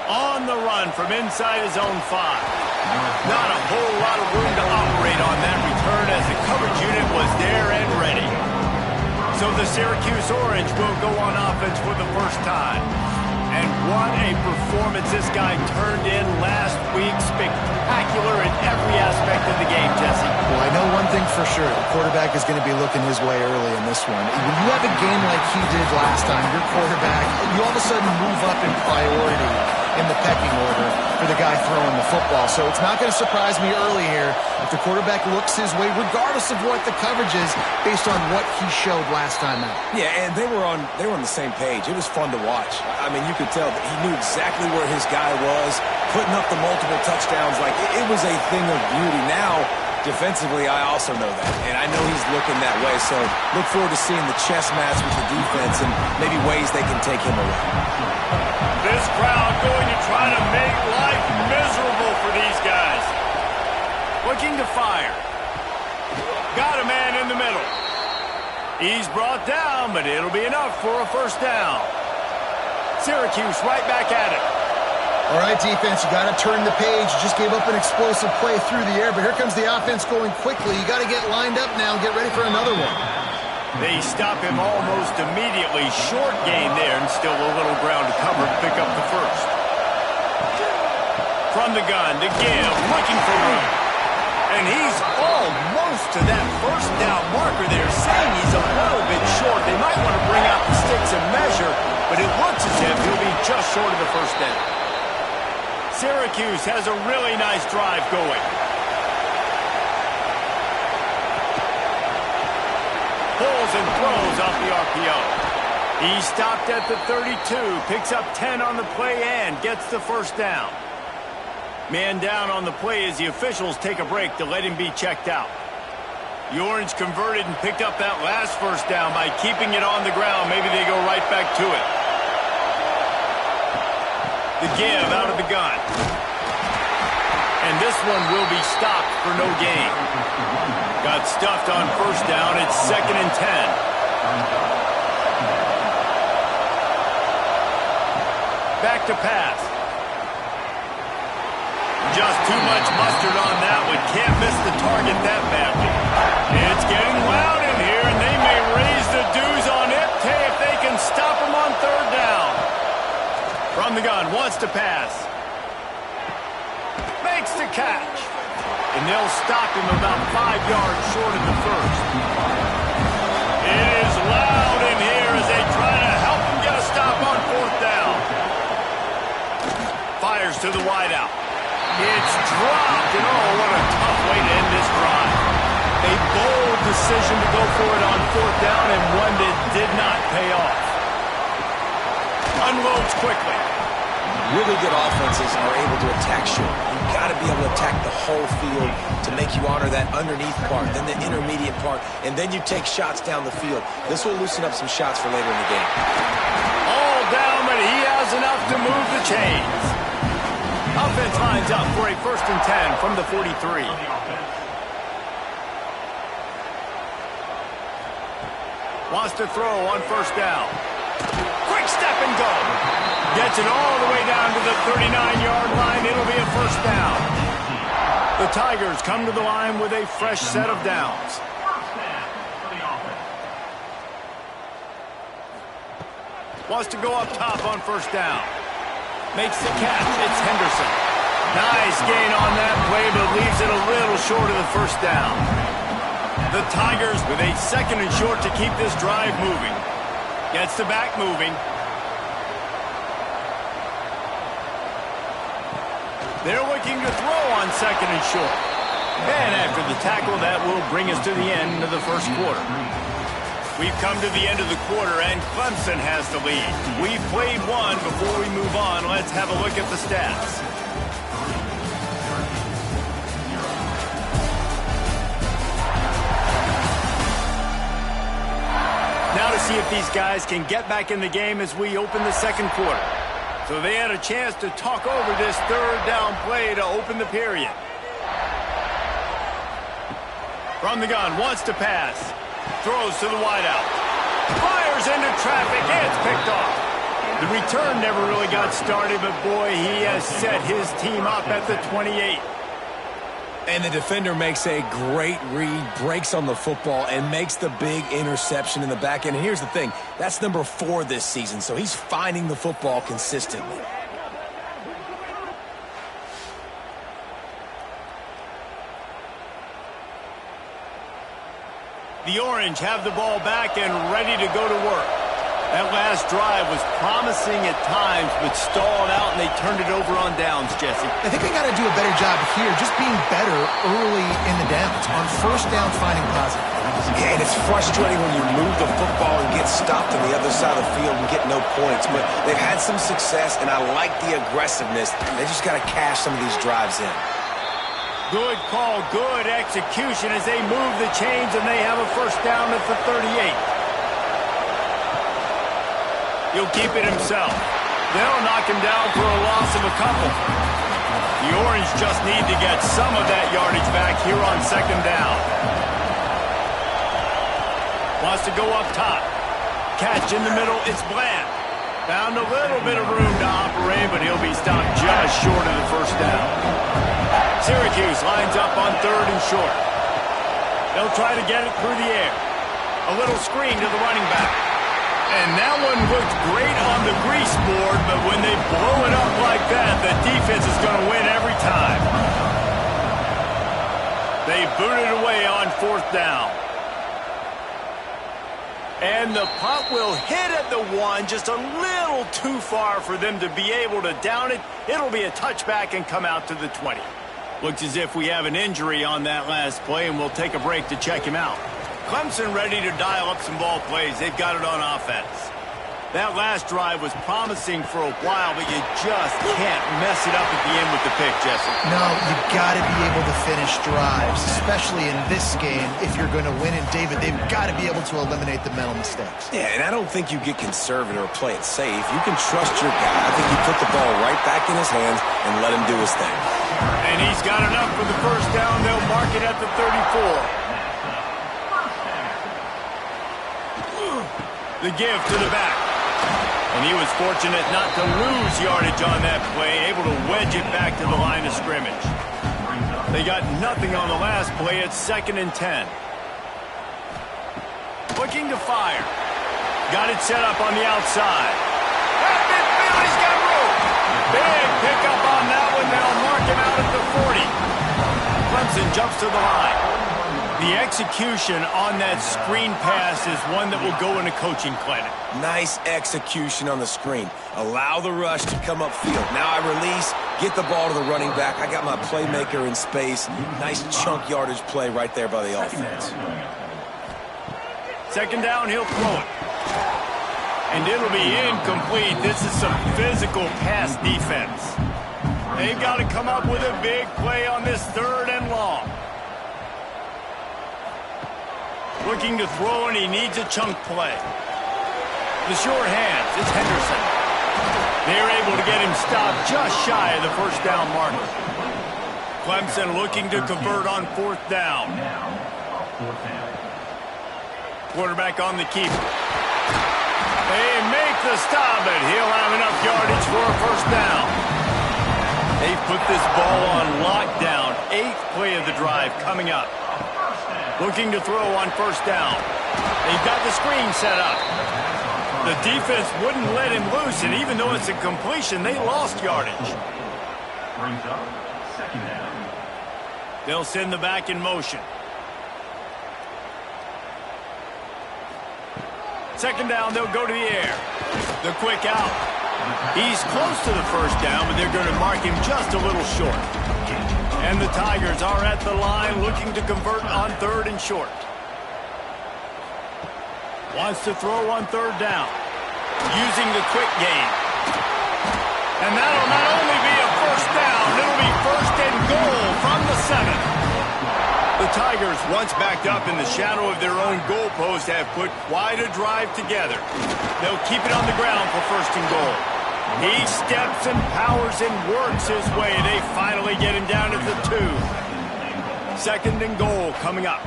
On the run from inside his own 5. Not a whole lot of room to operate on that return as the coverage unit was there and ready. So the Syracuse Orange will go on offense for the first time. And what a performance this guy turned in last week. Spectacular in every aspect of the game, Jesse. Well, I know one thing for sure. The quarterback is going to be looking his way early in this one. When you have a game like he did last time, your quarterback, you all of a sudden move up in priority in the pecking order for the guy throwing the football. So it's not going to surprise me early here if the quarterback looks his way, regardless of what the coverage is, based on what he showed last time out. Yeah, and they were on the same page. It was fun to watch. I mean, you could tell that he knew exactly where his guy was, putting up the multiple touchdowns. Like, it was a thing of beauty. Now, defensively, I also know that, and I know he's looking that way. So look forward to seeing the chess match with the defense and maybe ways they can take him away. This crowd going to try to make life miserable for these guys. Looking to fire. Got a man in the middle. He's brought down, but it'll be enough for a first down. Syracuse right back at it. All right, defense, you got to turn the page. You just gave up an explosive play through the air, but here comes the offense going quickly. You got to get lined up now and get ready for another one. They stop him almost immediately. Short gain there, and still a little ground to cover to pick up the first. From the gun to give, looking for room. And he's almost to that first down marker there, saying he's a little bit short. They might want to bring out the sticks and measure, but it looks as if he'll be just short of the first down. Syracuse has a really nice drive going. Pulls and throws off the RPO. He stopped at the 32, picks up 10 on the play and gets the first down. Man down on the play as the officials take a break to let him be checked out. The Orange converted and picked up that last first down by keeping it on the ground. Maybe they go right back to it. The give out of the gun. And this one will be stopped for no gain. Got stuffed on first down. It's 2nd and 10. Back to pass. Just too much mustard on that one. Can't miss the target that badly. It's getting loud in here, and they may raise the dues on Ipte if they can stop him on third down. From the gun, wants to pass. Makes the catch. And they'll stop him about 5 yards short of the first. It is loud in here as they try to help him get a stop on fourth down. Fires to the wideout. It's dropped, and oh, what a tough way to end this drive. A bold decision to go for it on fourth down, and one that did not pay off. Unloads quickly. Really good offenses are able to attack short. You've got to be able to attack the whole field to make you honor that underneath part, then the intermediate part, and then you take shots down the field. This will loosen up some shots for later in the game. All down, but he has enough to move the chains. Offense lines up for a 1st and 10 from the 43. Wants to throw on 1st down. Quick step and go. Gets it all the way down to the 39-yard line. It'll be a 1st down. The Tigers come to the line with a fresh set of downs. Wants to go up top on 1st down. Makes the catch. It's Henderson. Nice gain on that play, but leaves it a little short of the 1st down. The Tigers with a 2nd and short to keep this drive moving. Gets the back moving. They're looking to throw on 2nd and short. And after the tackle, that will bring us to the end of the 1st quarter. We've come to the end of the quarter, and Clemson has the lead. We've played one. Before we move on, let's have a look at the stats. Now to see if these guys can get back in the game as we open the 2nd quarter. So they had a chance to talk over this 3rd down play to open the period. From the gun, wants to pass. Throws to the wideout. Fires into traffic. It's picked off. The return never really got started, but boy, he has set his team up at the 28. And the defender makes a great read, breaks on the football, and makes the big interception in the back end. And here's the thing, that's number 4 this season, so he's finding the football consistently. The Orange have the ball back and ready to go to work. That last drive was promising at times, but stalled out, and they turned it over on downs, Jesse. I think they got to do a better job here, just being better early in the downs. On 1st down, finding positive. Yeah, and it's frustrating when you move the football and get stopped on the other side of the field and get no points. But they've had some success, and I like the aggressiveness. They just got to cash some of these drives in. Good call, good execution as they move the chains, and they have a 1st down at the 38. He'll keep it himself. They'll knock him down for a loss of a couple. The Orange just need to get some of that yardage back here on 2nd down. Wants to go up top. Catch in the middle, it's Bland. Found a little bit of room to operate, but he'll be stopped just short of the 1st down. Syracuse lines up on 3rd and short. They'll try to get it through the air. A little screen to the running back. And that one looked great on the grease board, but when they blow it up like that, the defense is going to win every time. They boot it away on 4th down. And the punt will hit at the 1, just a little too far for them to be able to down it. It'll be a touchback and come out to the 20. Looks as if we have an injury on that last play, and we'll take a break to check him out. Clemson ready to dial up some ball plays. They've got it on offense. That last drive was promising for a while, but you just can't mess it up at the end with the pick, Jesse. No, you've got to be able to finish drives, especially in this game if you're going to win. And, David, they've got to be able to eliminate the mental mistakes. Yeah, and I don't think you get conservative or play it safe. You can trust your guy. I think you put the ball right back in his hands and let him do his thing. And he's got enough for the 1st down. They'll mark it at the 34. The give to the back. And he was fortunate not to lose yardage on that play, able to wedge it back to the line of scrimmage. They got nothing on the last play. It's 2nd and 10. Looking to fire. Got it set up on the outside. At midfield, he's got room. Big pickup on that one. They'll mark him out at the 40. Clemson jumps to the line. The execution on that screen pass is one that will go in a coaching clinic. Nice execution on the screen. Allow the rush to come upfield. Now I release, get the ball to the running back. I got my playmaker in space. Nice chunk yardage play right there by the offense. Second down, he'll throw it. And it'll be incomplete. This is some physical pass defense. They've got to come up with a big play on this 3rd and long. Looking to throw, and he needs a chunk play. The sure hands, it's Henderson. They're able to get him stopped just shy of the first down marker. Clemson looking to convert on 4th down. Quarterback on the keeper. They make the stop, but he'll have enough yardage for a first down. They've put this ball on lockdown. 8th play of the drive coming up. Looking to throw on 1st down. They've got the screen set up. The defense wouldn't let him loose, and even though it's a completion, they lost yardage. Brings up 2nd down. They'll send the back in motion. 2nd down, they'll go to the air. The quick out. He's close to the first down, but they're going to mark him just a little short. And the Tigers are at the line looking to convert on 3rd and short. Wants to throw on 3rd down. Using the quick game. And that'll not only be a first down, it'll be 1st and goal from the 7th. The Tigers, once backed up in the shadow of their own goalpost, have put quite a drive together. They'll keep it on the ground for 1st and goal. He steps and powers and works his way. They finally get him down at the 2. 2nd and goal coming up.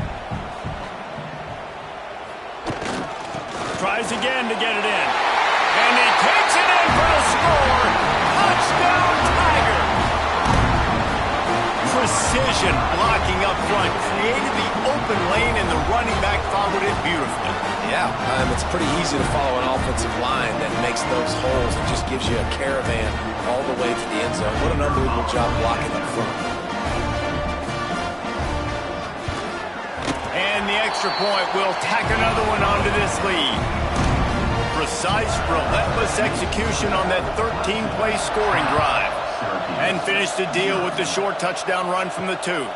Tries again to get it in. And he takes it in for the score. Touchdown, Tiger. Precision blocking up front. Created the open lane, and the running back followed it beautifully. Yeah, it's pretty easy to follow an offensive line that makes those holes and just gives you a caravan all the way to the end zone. What an unbelievable job blocking up front. And the extra point will tack another one onto this lead. Precise, relentless execution on that 13-play scoring drive. And finish the deal with the short touchdown run from the 2.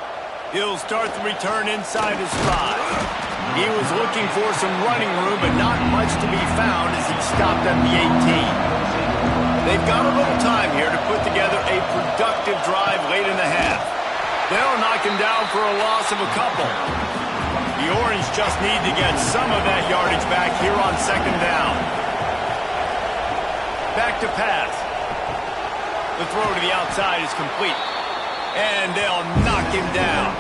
He'll start the return inside his 5. He was looking for some running room, but not much to be found as he stopped at the 18. They've got a little time here to put together a productive drive late in the half. They'll knock him down for a loss of a couple. The Orange just need to get some of that yardage back here on 2nd down. Back to pass. The throw to the outside is complete. And they'll knock him down.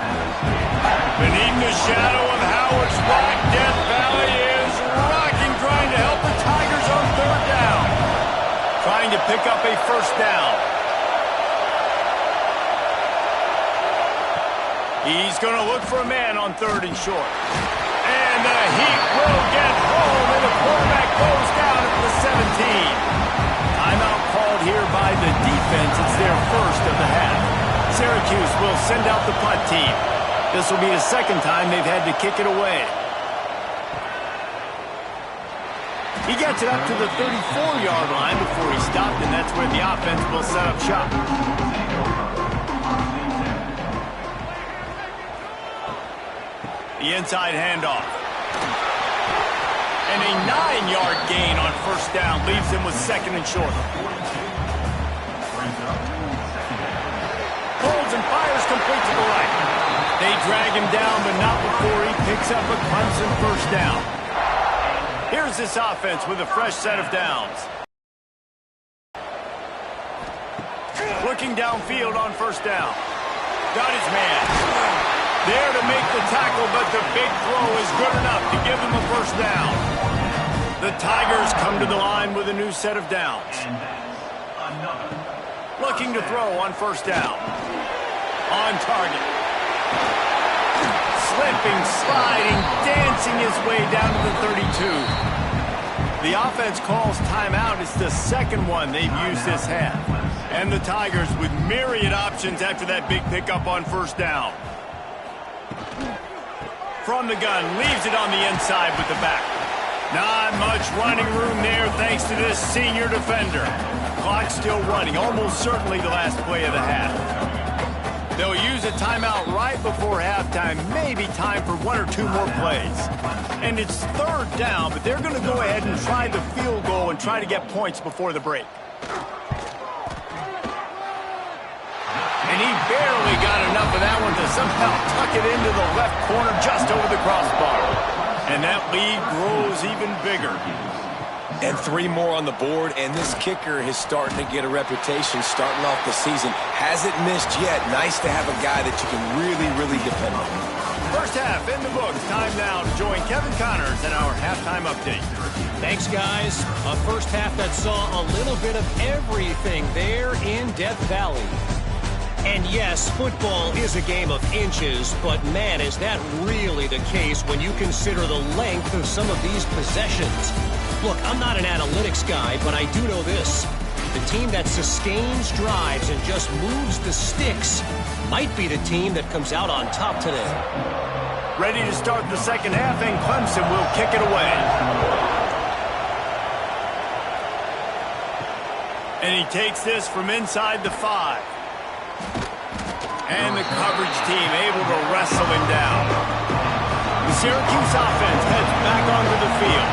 Beneath the shadow of Howard's Rock, Death Valley is rocking, trying to help the Tigers on 3rd down. Trying to pick up a first down. He's going to look for a man on 3rd and short. And the Heat will get home, and the quarterback goes down at the 17. Timeout called here by the defense. It's their first of the half. Syracuse will send out the punt team. This will be the 2nd time they've had to kick it away. He gets it up to the 34-yard line before he stopped, and that's where the offense will set up shop. The inside handoff. And a 9-yard gain on first down leaves him with 2nd and short. Holds and fires complete to the right. They drag him down, but not before he picks up a Clemson first down. Here's this offense with a fresh set of downs. Looking downfield on first down. Got his man. There to make the tackle, but the big throw is good enough to give him a first down. The Tigers come to the line with a new set of downs. Looking to throw on first down. On target. Slipping, sliding, dancing his way down to the 32. The offense calls timeout. It's the 2nd one they've used this half. And the Tigers with myriad options after that big pickup on first down. From the gun, leaves it on the inside with the back. Not much running room there thanks to this senior defender. Clock still running, almost certainly the last play of the half. They'll use a timeout right before halftime, maybe time for one or two more plays. And it's third down, but they're going to go ahead and try the field goal and try to get points before the break. And he barely got enough of that one to somehow tuck it into the left corner just over the crossbar. And that lead grows even bigger. And 3 more on the board, and this kicker is starting to get a reputation starting off the season. Hasn't missed yet. Nice to have a guy that you can really, really depend on. First half in the books. Time now to join Kevin Connors in our halftime update. Thanks, guys. A first half that saw a little bit of everything there in Death Valley. And yes, football is a game of inches, but man, is that really the case when you consider the length of some of these possessions. Look, I'm not an analytics guy, but I do know this. The team that sustains drives and just moves the sticks might be the team that comes out on top today. Ready to start the second half, and Clemson will kick it away. And he takes this from inside the 5. And the coverage team able to wrestle him down. The Syracuse offense heads back onto the field.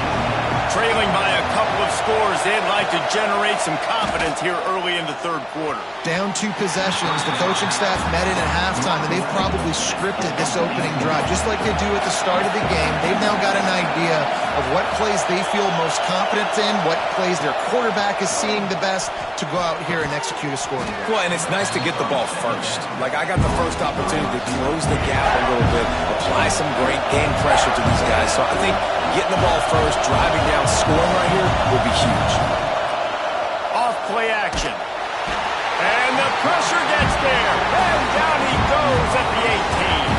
Trailing by a couple of scores, they'd like to generate some confidence here early in the third quarter. Down 2 possessions. The coaching staff met in at halftime, and they've probably scripted this opening drive. Just like they do at the start of the game, they've now got an idea of what plays they feel most confident in, what plays their quarterback is seeing the best to go out here and execute a scoring drive. Well, and it's nice to get the ball first. Like, I got the first opportunity to close the gap a little bit, apply some great game pressure to these guys. So I think getting the ball first, driving down, scoring right here will be huge. Off play action. And the pressure gets there. And down he goes at the 18.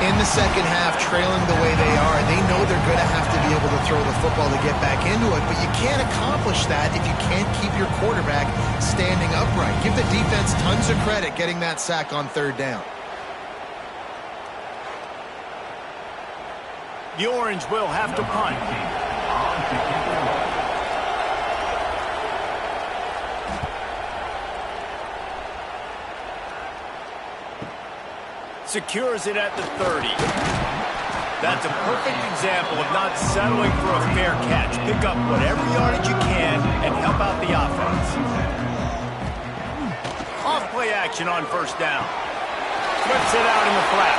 In the second half, trailing the way they are, they know they're going to have to be able to throw the football to get back into it, but you can't accomplish that if you can't keep your quarterback standing upright. Give the defense tons of credit getting that sack on third down. The Orange will have to punt. Secures it at the 30. That's a perfect example of not settling for a fair catch. Pick up whatever yardage you can and help out the offense. Off play action on first down. Flips it out in the flat.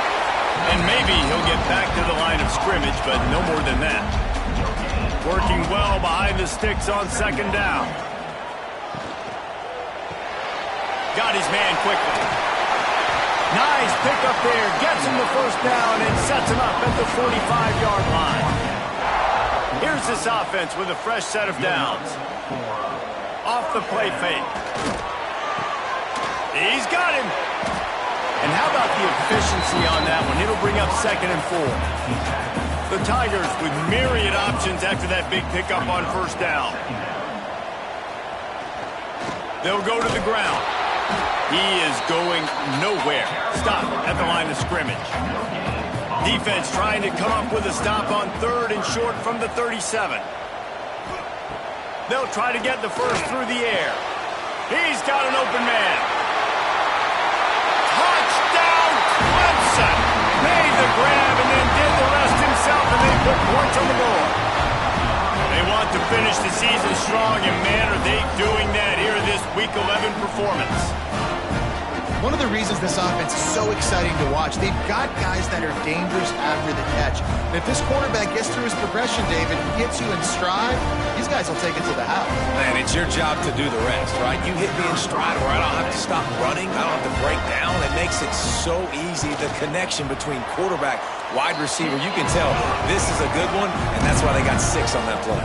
And maybe he'll get back to the line of scrimmage, but no more than that. Working well behind the sticks on second down. Got his man quickly. Nice pickup there. Gets him the first down and sets him up at the 45-yard line. Here's this offense with a fresh set of downs. Off the play fake. He's got him. And how about the efficiency on that one? It'll bring up 2nd and 4. The Tigers with myriad options after that big pickup on first down. They'll go to the ground. He is going nowhere. Stop at the line of scrimmage. Defense trying to come up with a stop on 3rd and short from the 37. They'll try to get the first through the air. He's got an open man. Touchdown, Clemson! Made the grab and then did the rest himself, and they put points on the board. They want to finish the season strong, and man, are they doing that here in this Week 11 performance. One of the reasons this offense is so exciting to watch, they've got guys that are dangerous after the catch. And if this quarterback gets through his progression, David, hits you in stride, these guys will take it to the house. Man, it's your job to do the rest, right? You hit me in stride where I don't have to stop running, I don't have to break down. It makes it so easy, the connection between quarterback, wide receiver. You can tell this is a good one, and that's why they got 6 on that play.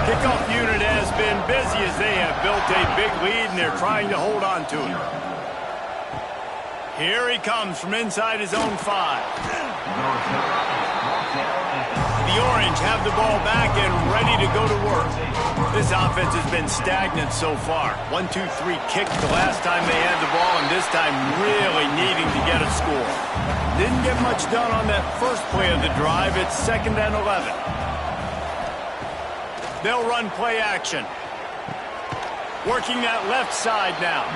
Kickoff unit has been busy as they have built a big lead, and they're trying to hold on to it. Here he comes from inside his own 5. The Orange have the ball back and ready to go to work. This offense has been stagnant so far. 1-2-3 kick the last time they had the ball, and this time really needing to get a score. Didn't get much done on that first play of the drive. It's 2nd and 11. They'll run play action. Working that left side now.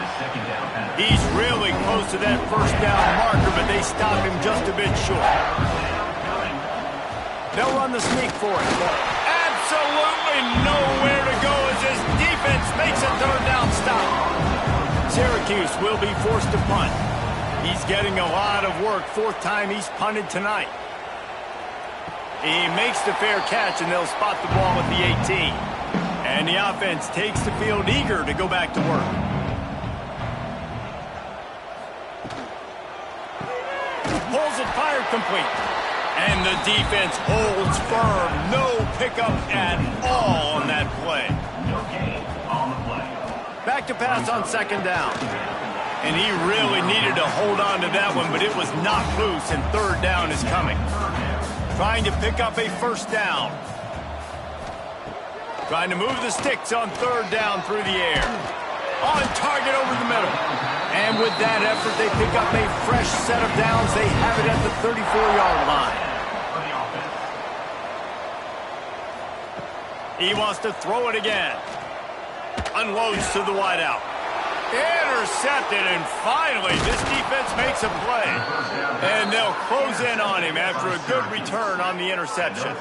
He's really close to that first down marker, but they stop him just a bit short. They'll run the sneak for it. Absolutely nowhere to go as this defense makes a 3rd down stop. Syracuse will be forced to punt. He's getting a lot of work. 4th time he's punted tonight. He makes the fair catch, and they'll spot the ball at the 18. And the offense takes the field eager to go back to work. Pulls it, fired complete. And the defense holds firm. No pickup at all on that play. No gain on the play. Back to pass on 2nd down. And he really needed to hold on to that one, but it was knocked loose, and 3rd down is coming. Trying to pick up a 1st down. Trying to move the sticks on 3rd down through the air. On target over the middle. And with that effort, they pick up a fresh set of downs. They have it at the 34-yard line. He wants to throw it again. Unloads to the wideout. Intercepted, and finally, this defense makes a play. And they'll close in on him after a good return on the interception.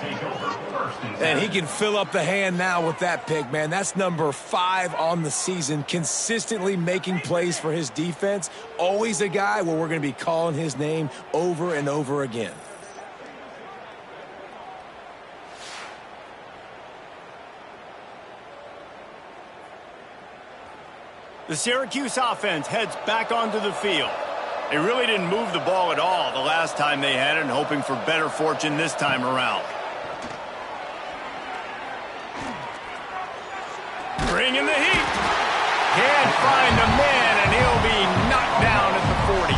And he can fill up the hand now with that pick, man. That's number 5 on the season, consistently making plays for his defense. Always a guy where we're going to be calling his name over and over again. The Syracuse offense heads back onto the field. They really didn't move the ball at all the last time they had it, and hoping for better fortune this time around. Bringing the heat. Can't find a man, and he'll be knocked down at the 40.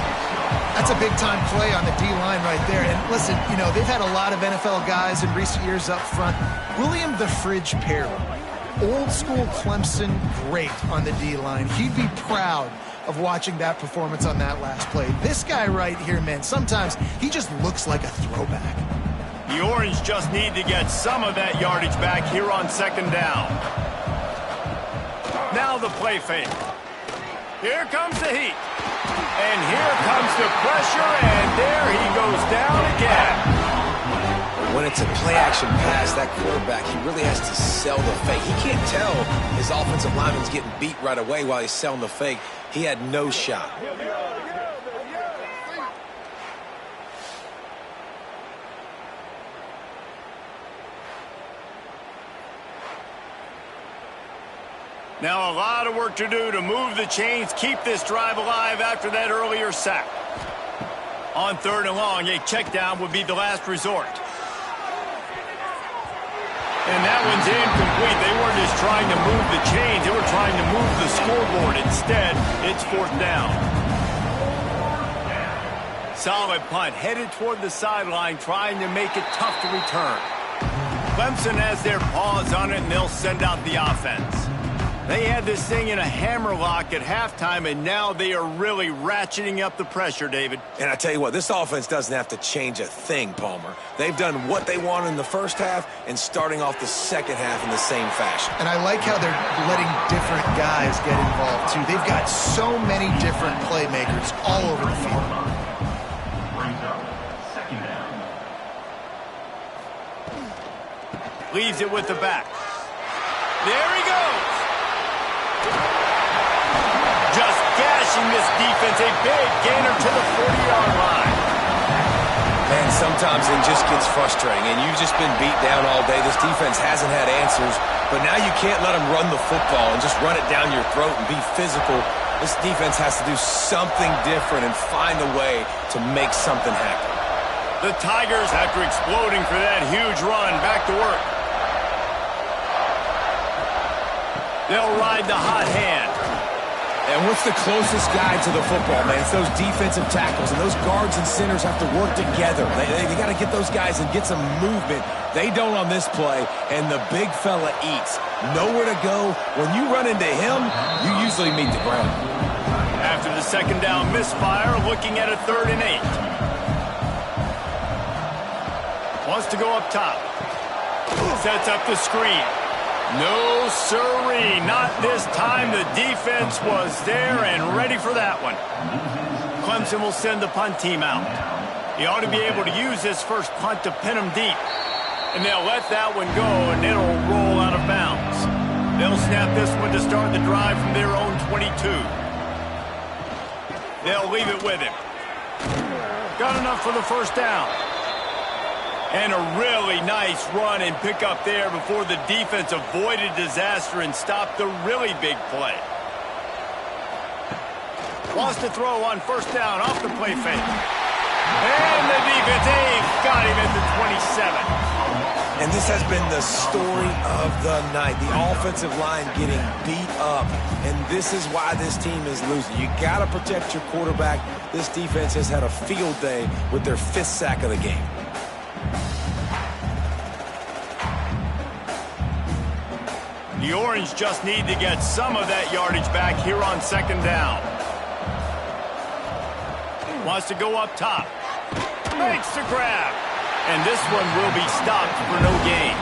That's a big-time play on the D-line right there. And listen, you know, they've had a lot of NFL guys in recent years up front. William the Fridge Perry, old-school Clemson great on the D-line. He'd be proud of watching that performance on that last play. This guy right here, man, sometimes he just looks like a throwback. The Orange just need to get some of that yardage back here on 2nd down. Now the play fake. Here comes the heat. And here comes the pressure, and there he goes down again. When it's a play-action pass, that quarterback, he really has to sell the fake. He can't tell his offensive lineman's getting beat right away while he's selling the fake. He had no shot. Now a lot of work to do to move the chains, keep this drive alive after that earlier sack. On 3rd and long, a check down would be the last resort. And that one's incomplete. They weren't just trying to move the chains, they were trying to move the scoreboard. Instead, it's 4th down. Solid punt, headed toward the sideline, trying to make it tough to return. Clemson has their paws on it, and they'll send out the offense. They had this thing in a hammerlock at halftime, and now they are really ratcheting up the pressure, David. And I tell you what, this offense doesn't have to change a thing, Palmer. They've done what they wanted in the first half and starting off the second half in the same fashion. And I like how they're letting different guys get involved, too. They've got so many different playmakers all over the field. Brings up 2nd down. Leaves it with the back. There he goes. Just gashing this defense, a big gainer to the 40-yard line. Man, sometimes it just gets frustrating, and you've just been beat down all day. This defense hasn't had answers, but now you can't let them run the football and just run it down your throat and be physical. This defense has to do something different and find a way to make something happen. The Tigers, after exploding for that huge run, back to work. They'll ride the hot hand. And what's the closest guy to the football, man? It's those defensive tackles, and those guards and centers have to work together. They got to get those guys and get some movement. They don't on this play, and the big fella eats. Nowhere to go. When you run into him, you usually meet the ground. After the second down misfire, looking at a 3rd and 8. Wants to go up top. Sets up the screen. No, sirree, not this time. The defense was there and ready for that one. Clemson will send the punt team out. He ought to be able to use this first punt to pin them deep. And they'll let that one go, and it'll roll out of bounds. They'll snap this one to start the drive from their own 22. They'll leave it with him. Got enough for the first down. And a really nice run and pick up there before the defense avoided disaster and stopped the really big play. Wants to throw on first down off the play fake. And the defense, got him at the 27. And this has been the story of the night. The offensive line getting beat up. And this is why this team is losing. You got to protect your quarterback. This defense has had a field day with their 5th sack of the game. The Orange just need to get some of that yardage back here on second down. Wants to go up top. Makes the grab. And this one will be stopped for no gain.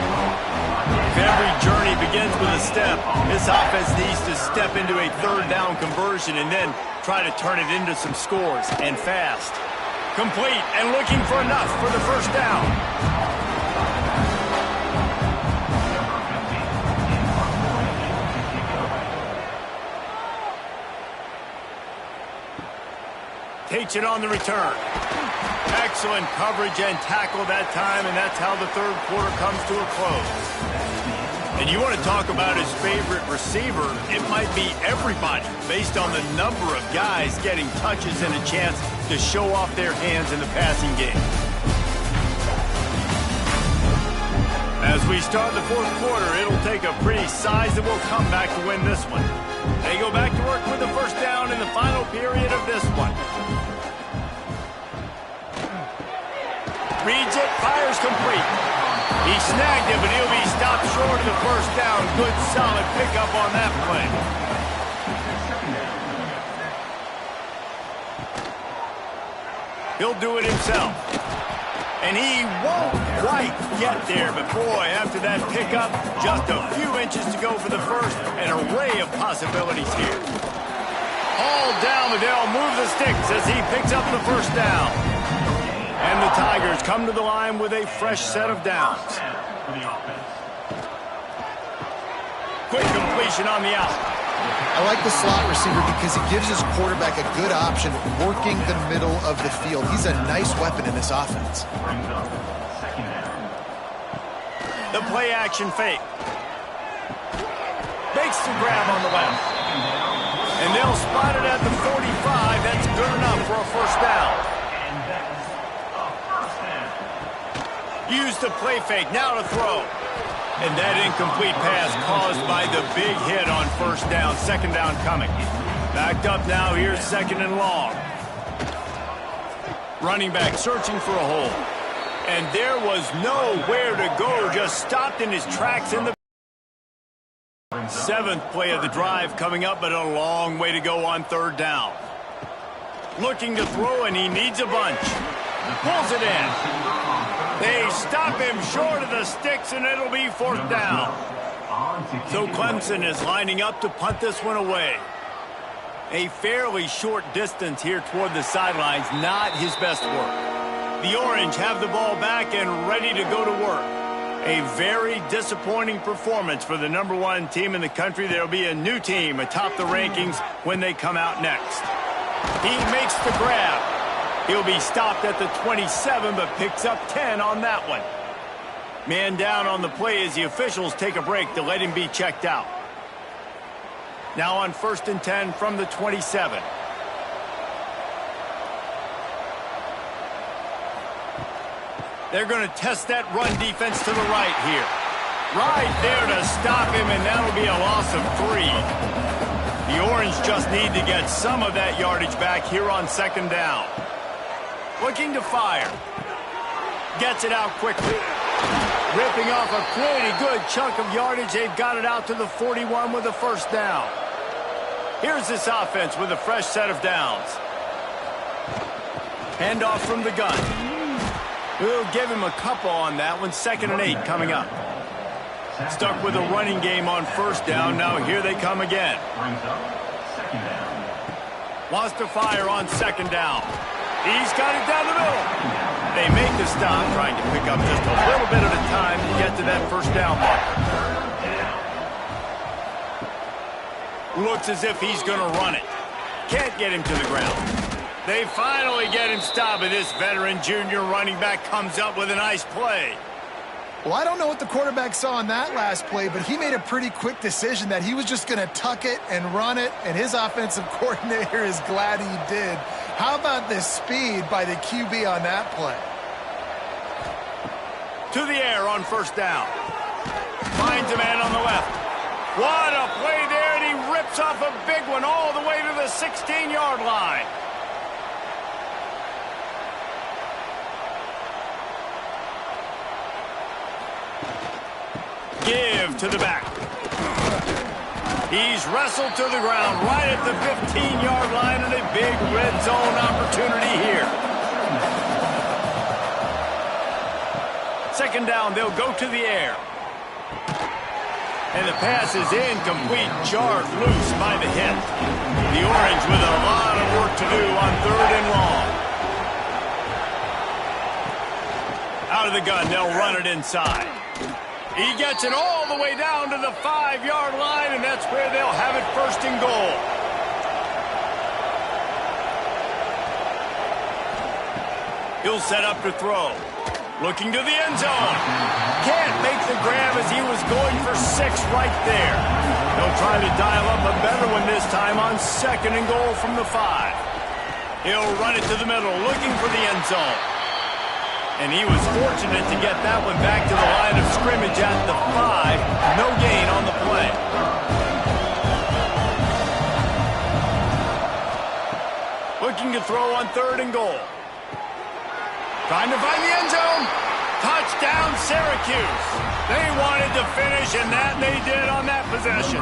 If every journey begins with a step, this offense needs to step into a 3rd down conversion and then try to turn it into some scores, and fast. Complete and looking for enough for the first down. Takes it on the return. Excellent coverage and tackle that time, and that's how the 3rd quarter comes to a close. And you want to talk about his favorite receiver, it might be everybody, based on the number of guys getting touches and a chance to show off their hands in the passing game. As we start the 4th quarter, it'll take a pretty sizable comeback to win this one. They go back to work with the first down in the final period of this one. Reads it, fires complete. He snagged it, but he'll be stopped short of the first down. Good, solid pickup on that play. He'll do it himself. And he won't quite get there, but boy, after that pickup, just a few inches to go for the first. An array of possibilities here. Hauled down, but they'll move the sticks as he picks up the first down. And the Tigers come to the line with a fresh set of downs. Quick completion on the out. I like the slot receiver because it gives his quarterback a good option working the middle of the field. He's a nice weapon in this offense. The play action fake. Makes the grab on the left. And they'll spot it at the 45. That's good enough for a first down. Use the play fake, now to throw. And that incomplete pass caused by the big hit on first down. Second down coming. Backed up now, here's 2nd and long. Running back searching for a hole. And there was nowhere to go, just stopped in his tracks in the 7th play of the drive coming up, but a long way to go on 3rd down. Looking to throw, and he needs a bunch. Pulls it in. They stop him short of the sticks, and it'll be 4th down. So Clemson is lining up to punt this one away. A fairly short distance here toward the sidelines, not his best work. The Orange have the ball back and ready to go to work. A very disappointing performance for the #1 team in the country. There'll be a new team atop the rankings when they come out next. He makes the grab. He'll be stopped at the 27, but picks up 10 on that one. Man down on the play as the officials take a break to let him be checked out. Now on 1st and 10 from the 27. They're going to test that run defense to the right here. Right there to stop him, and that'll be a loss of 3. The Orange just need to get some of that yardage back here on second down. Looking to fire. Gets it out quickly. Ripping off a pretty good chunk of yardage. They've got it out to the 41 with a first down. Here's this offense with a fresh set of downs. Handoff from the gun. We'll give him a couple on that one. 2nd and 8 coming up. Stuck with a running game on first down. Now here they come again. Brings up 2nd down. Wants to fire on 2nd down. He's got it down the middle. They make the stop, trying to pick up just a little bit at a time to get to that first down marker. Looks as if he's going to run it. Can't get him to the ground. They finally get him stopped, and this veteran junior running back comes up with a nice play. Well, I don't know what the quarterback saw on that last play, but he made a pretty quick decision that he was just going to tuck it and run it, and his offensive coordinator is glad he did. How about the speed by the QB on that play? To the air on first down. Finds a man on the left. What a play there, and he rips off a big one all the way to the 16-yard line. Give to the back. He's wrestled to the ground right at the 15-yard line, and a big red zone opportunity here. 2nd down, they'll go to the air. And the pass is incomplete, jarred loose by the hit. The Orange with a lot of work to do on 3rd and long. Out of the gun, they'll run it inside. He gets it all the way down to the 5-yard line, and that's where they'll have it 1st and goal. He'll set up to throw. Looking to the end zone. Can't make the grab as he was going for 6 right there. They'll try to dial up a better one this time on 2nd and goal from the 5. He'll run it to the middle, looking for the end zone. And he was fortunate to get that one back to the line of scrimmage at the 5. No gain on the play. Looking to throw on 3rd and goal. Trying to find the end zone. Touchdown, Syracuse. They wanted to finish, and that they did on that possession.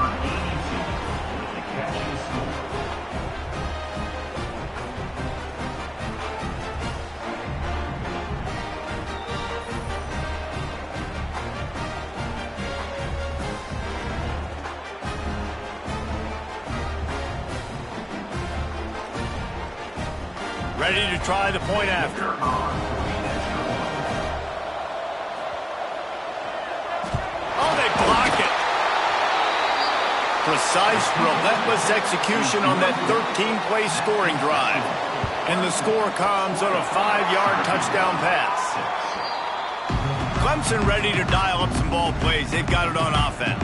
Ready to try the point after. Oh, they block it. Precise, relentless execution on that 13-play scoring drive. And the score comes on a 5-yard touchdown pass. Clemson ready to dial up some ball plays. They've got it on offense.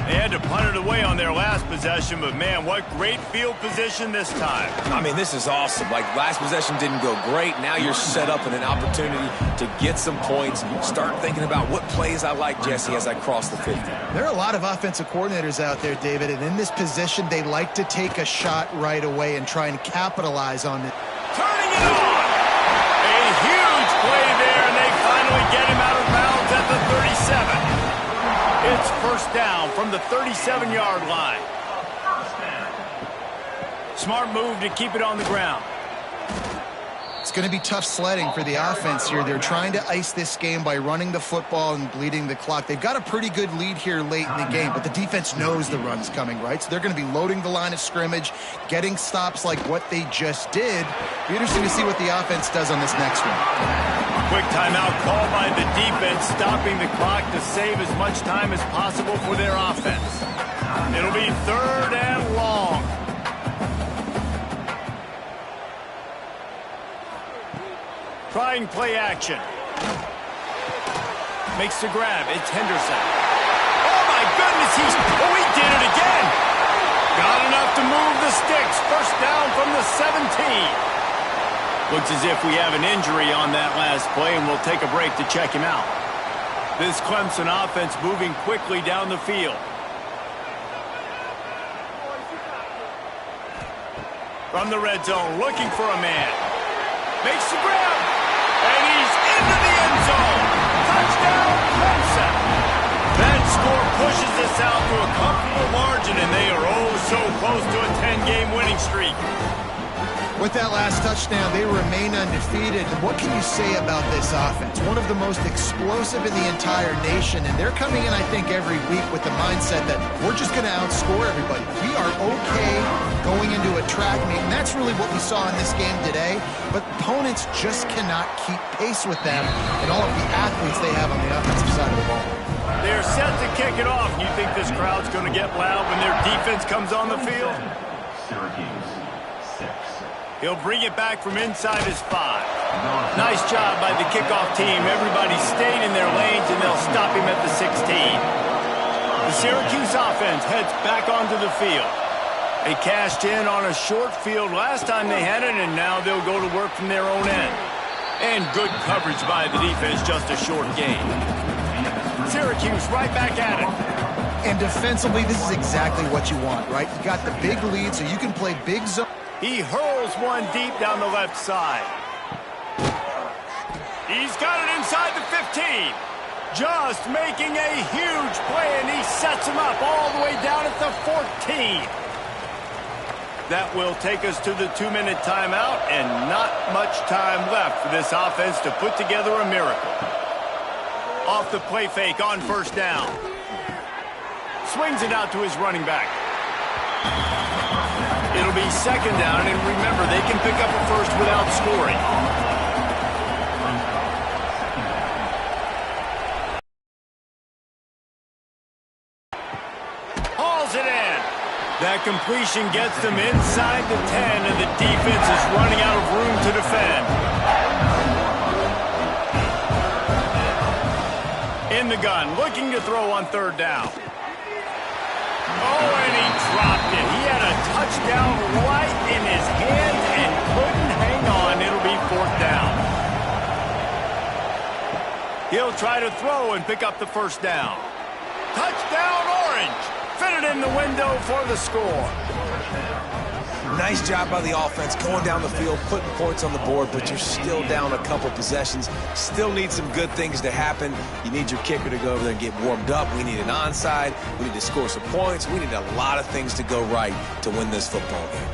They had to punt it away on their last possession, but man, what great field position this time. I mean, this is awesome. Like, last possession didn't go great. Now you're set up in an opportunity to get some points. Start thinking about what plays I like, Jesse, as I cross the 50. There are a lot of offensive coordinators out there, David, and in this position, they like to take a shot right away and try and capitalize on it. Turning it on! A huge play there, and they finally get him out of bounds at the 37. It's first down from the 37-yard line. Smart move to keep it on the ground. It's going to be tough sledding for the offense here. They're trying to ice this game by running the football and bleeding the clock. They've got a pretty good lead here late in the game, but the defense knows the run's coming, right? So they're going to be loading the line of scrimmage, getting stops like what they just did. Be interesting to see what the offense does on this next one. Quick timeout called by the defense, stopping the clock to save as much time as possible for their offense. It'll be 3rd and long. Trying play action. Makes the grab. It's Henderson. Oh, my goodness. He did it again. Got enough to move the sticks. First down from the 17. Looks as if we have an injury on that last play, and we'll take a break to check him out. This Clemson offense moving quickly down the field. From the red zone, looking for a man. Makes the grab. And he's into the end zone. Touchdown, Clemson. That score pushes us out to a comfortable margin, and they are oh so close to a 10-game winning streak. With that last touchdown, they remain undefeated. And what can you say about this offense? One of the most explosive in the entire nation, and they're coming in, I think, every week with the mindset that we're just going to outscore everybody. We are okay going into a track meet, and that's really what we saw in this game today. But opponents just cannot keep pace with them and all of the athletes they have on the offensive side of the ball. They're set to kick it off. You think this crowd's going to get loud when their defense comes on the field? Syracuse, 6. He'll bring it back from inside his 5. Nice job by the kickoff team. Everybody stayed in their lanes, and they'll stop him at the 16. The Syracuse offense heads back onto the field. They cashed in on a short field last time they had it, and now they'll go to work from their own end. And good coverage by the defense, just a short gain. Syracuse right back at it. And defensively, this is exactly what you want, right? You got the big lead, so you can play big zone. He hurls one deep down the left side. He's got it inside the 15. Just making a huge play, and he sets him up all the way down at the 14. That will take us to the 2-minute timeout, and not much time left for this offense to put together a miracle. Off the play fake on first down. Swings it out to his running back. It'll be second down, and remember, they can pick up a first without scoring. Hauls it in. That completion gets them inside the 10, and the defense is running out of room to defend. In the gun, looking to throw on third down. Oh, and he dropped it. He had a touchdown right in his hands and couldn't hang on. It'll be fourth down. He'll try to throw and pick up the first down. Touchdown, Orange. Fitted in the window for the score. Nice job by the offense going down the field, putting points on the board, but you're still down a couple possessions. Still need some good things to happen. You need your kicker to go over there and get warmed up. We need an onside. We need to score some points. We need a lot of things to go right to win this football game.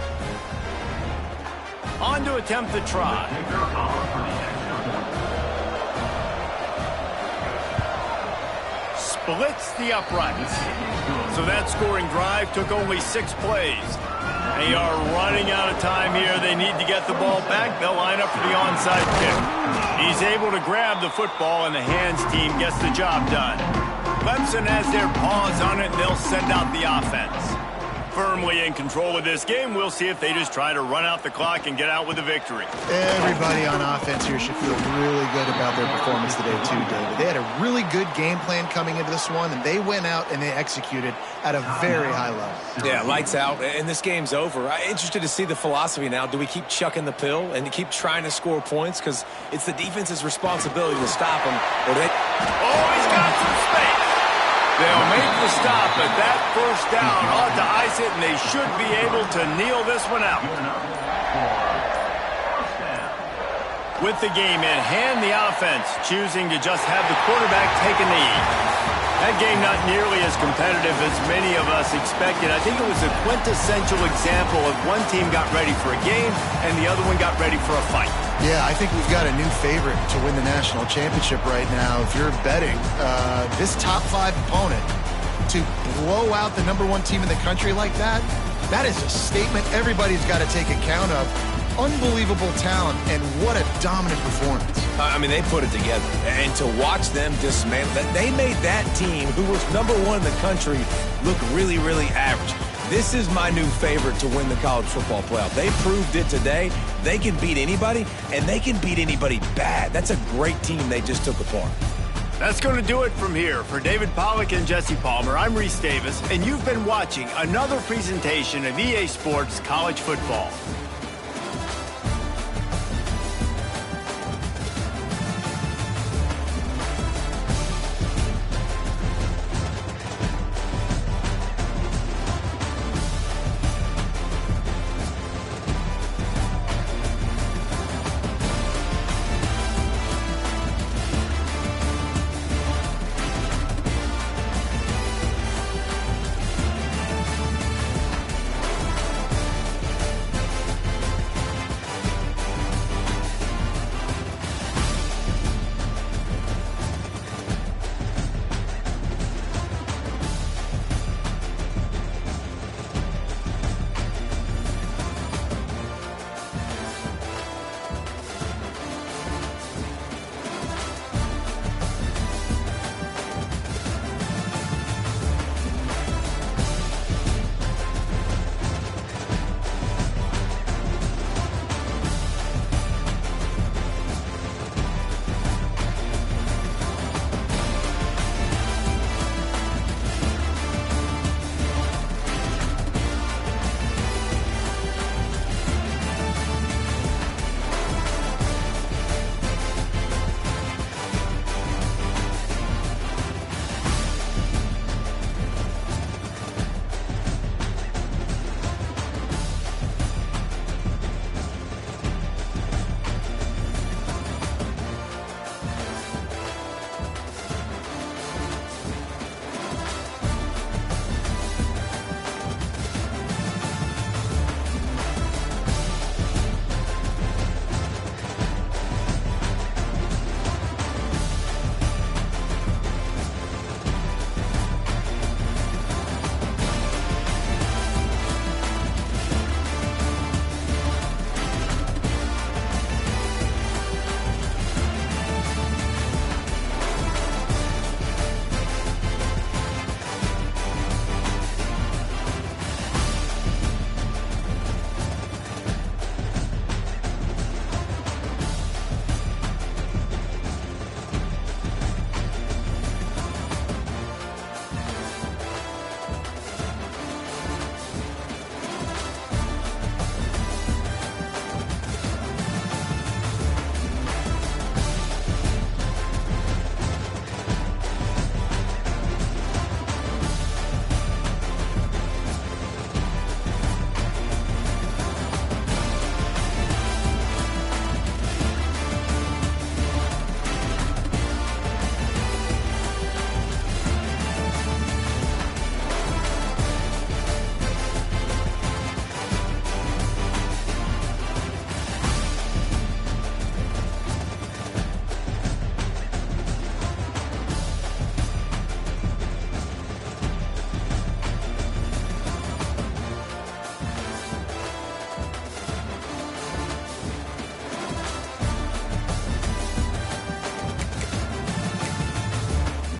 On to attempt the try. Splits the uprights. So that scoring drive took only 6 plays. They are running out of time here. They need to get the ball back. They'll line up for the onside kick. He's able to grab the football, and the hands team gets the job done. Clemson has their paws on it, and they'll send out the offense. Firmly in control of this game. We'll see if they just try to run out the clock and get out with a victory. Everybody on offense here should feel really good about their performance today too, David. They had a really good game plan coming into this one, and they went out and they executed at a very high level. Yeah, lights out, and this game's over. I'm interested to see the philosophy now. Do we keep chucking the pill and keep trying to score points? Because it's the defense's responsibility to stop them. Or they... Oh, he's got some space. They'll make the stop, but that first down ought to ice it, and they should be able to kneel this one out. With the game in hand, the offense choosing to just have the quarterback take a knee. That game not nearly as competitive as many of us expected. I think it was a quintessential example of one team got ready for a game and the other one got ready for a fight. Yeah, I think we've got a new favorite to win the national championship right now. If you're betting this top 5 opponent to blow out the #1 team in the country like that, that is a statement everybody's got to take account of. Unbelievable talent, and what a dominant performance. I mean, they put it together. And to watch them dismantle that, they made that team, who was #1 in the country, look really, really average. This is my new favorite to win the college football playoff. They proved it today. They can beat anybody, and they can beat anybody bad. That's a great team they just took apart. That's going to do it from here. For David Pollack and Jesse Palmer, I'm Reese Davis, and you've been watching another presentation of EA Sports College Football.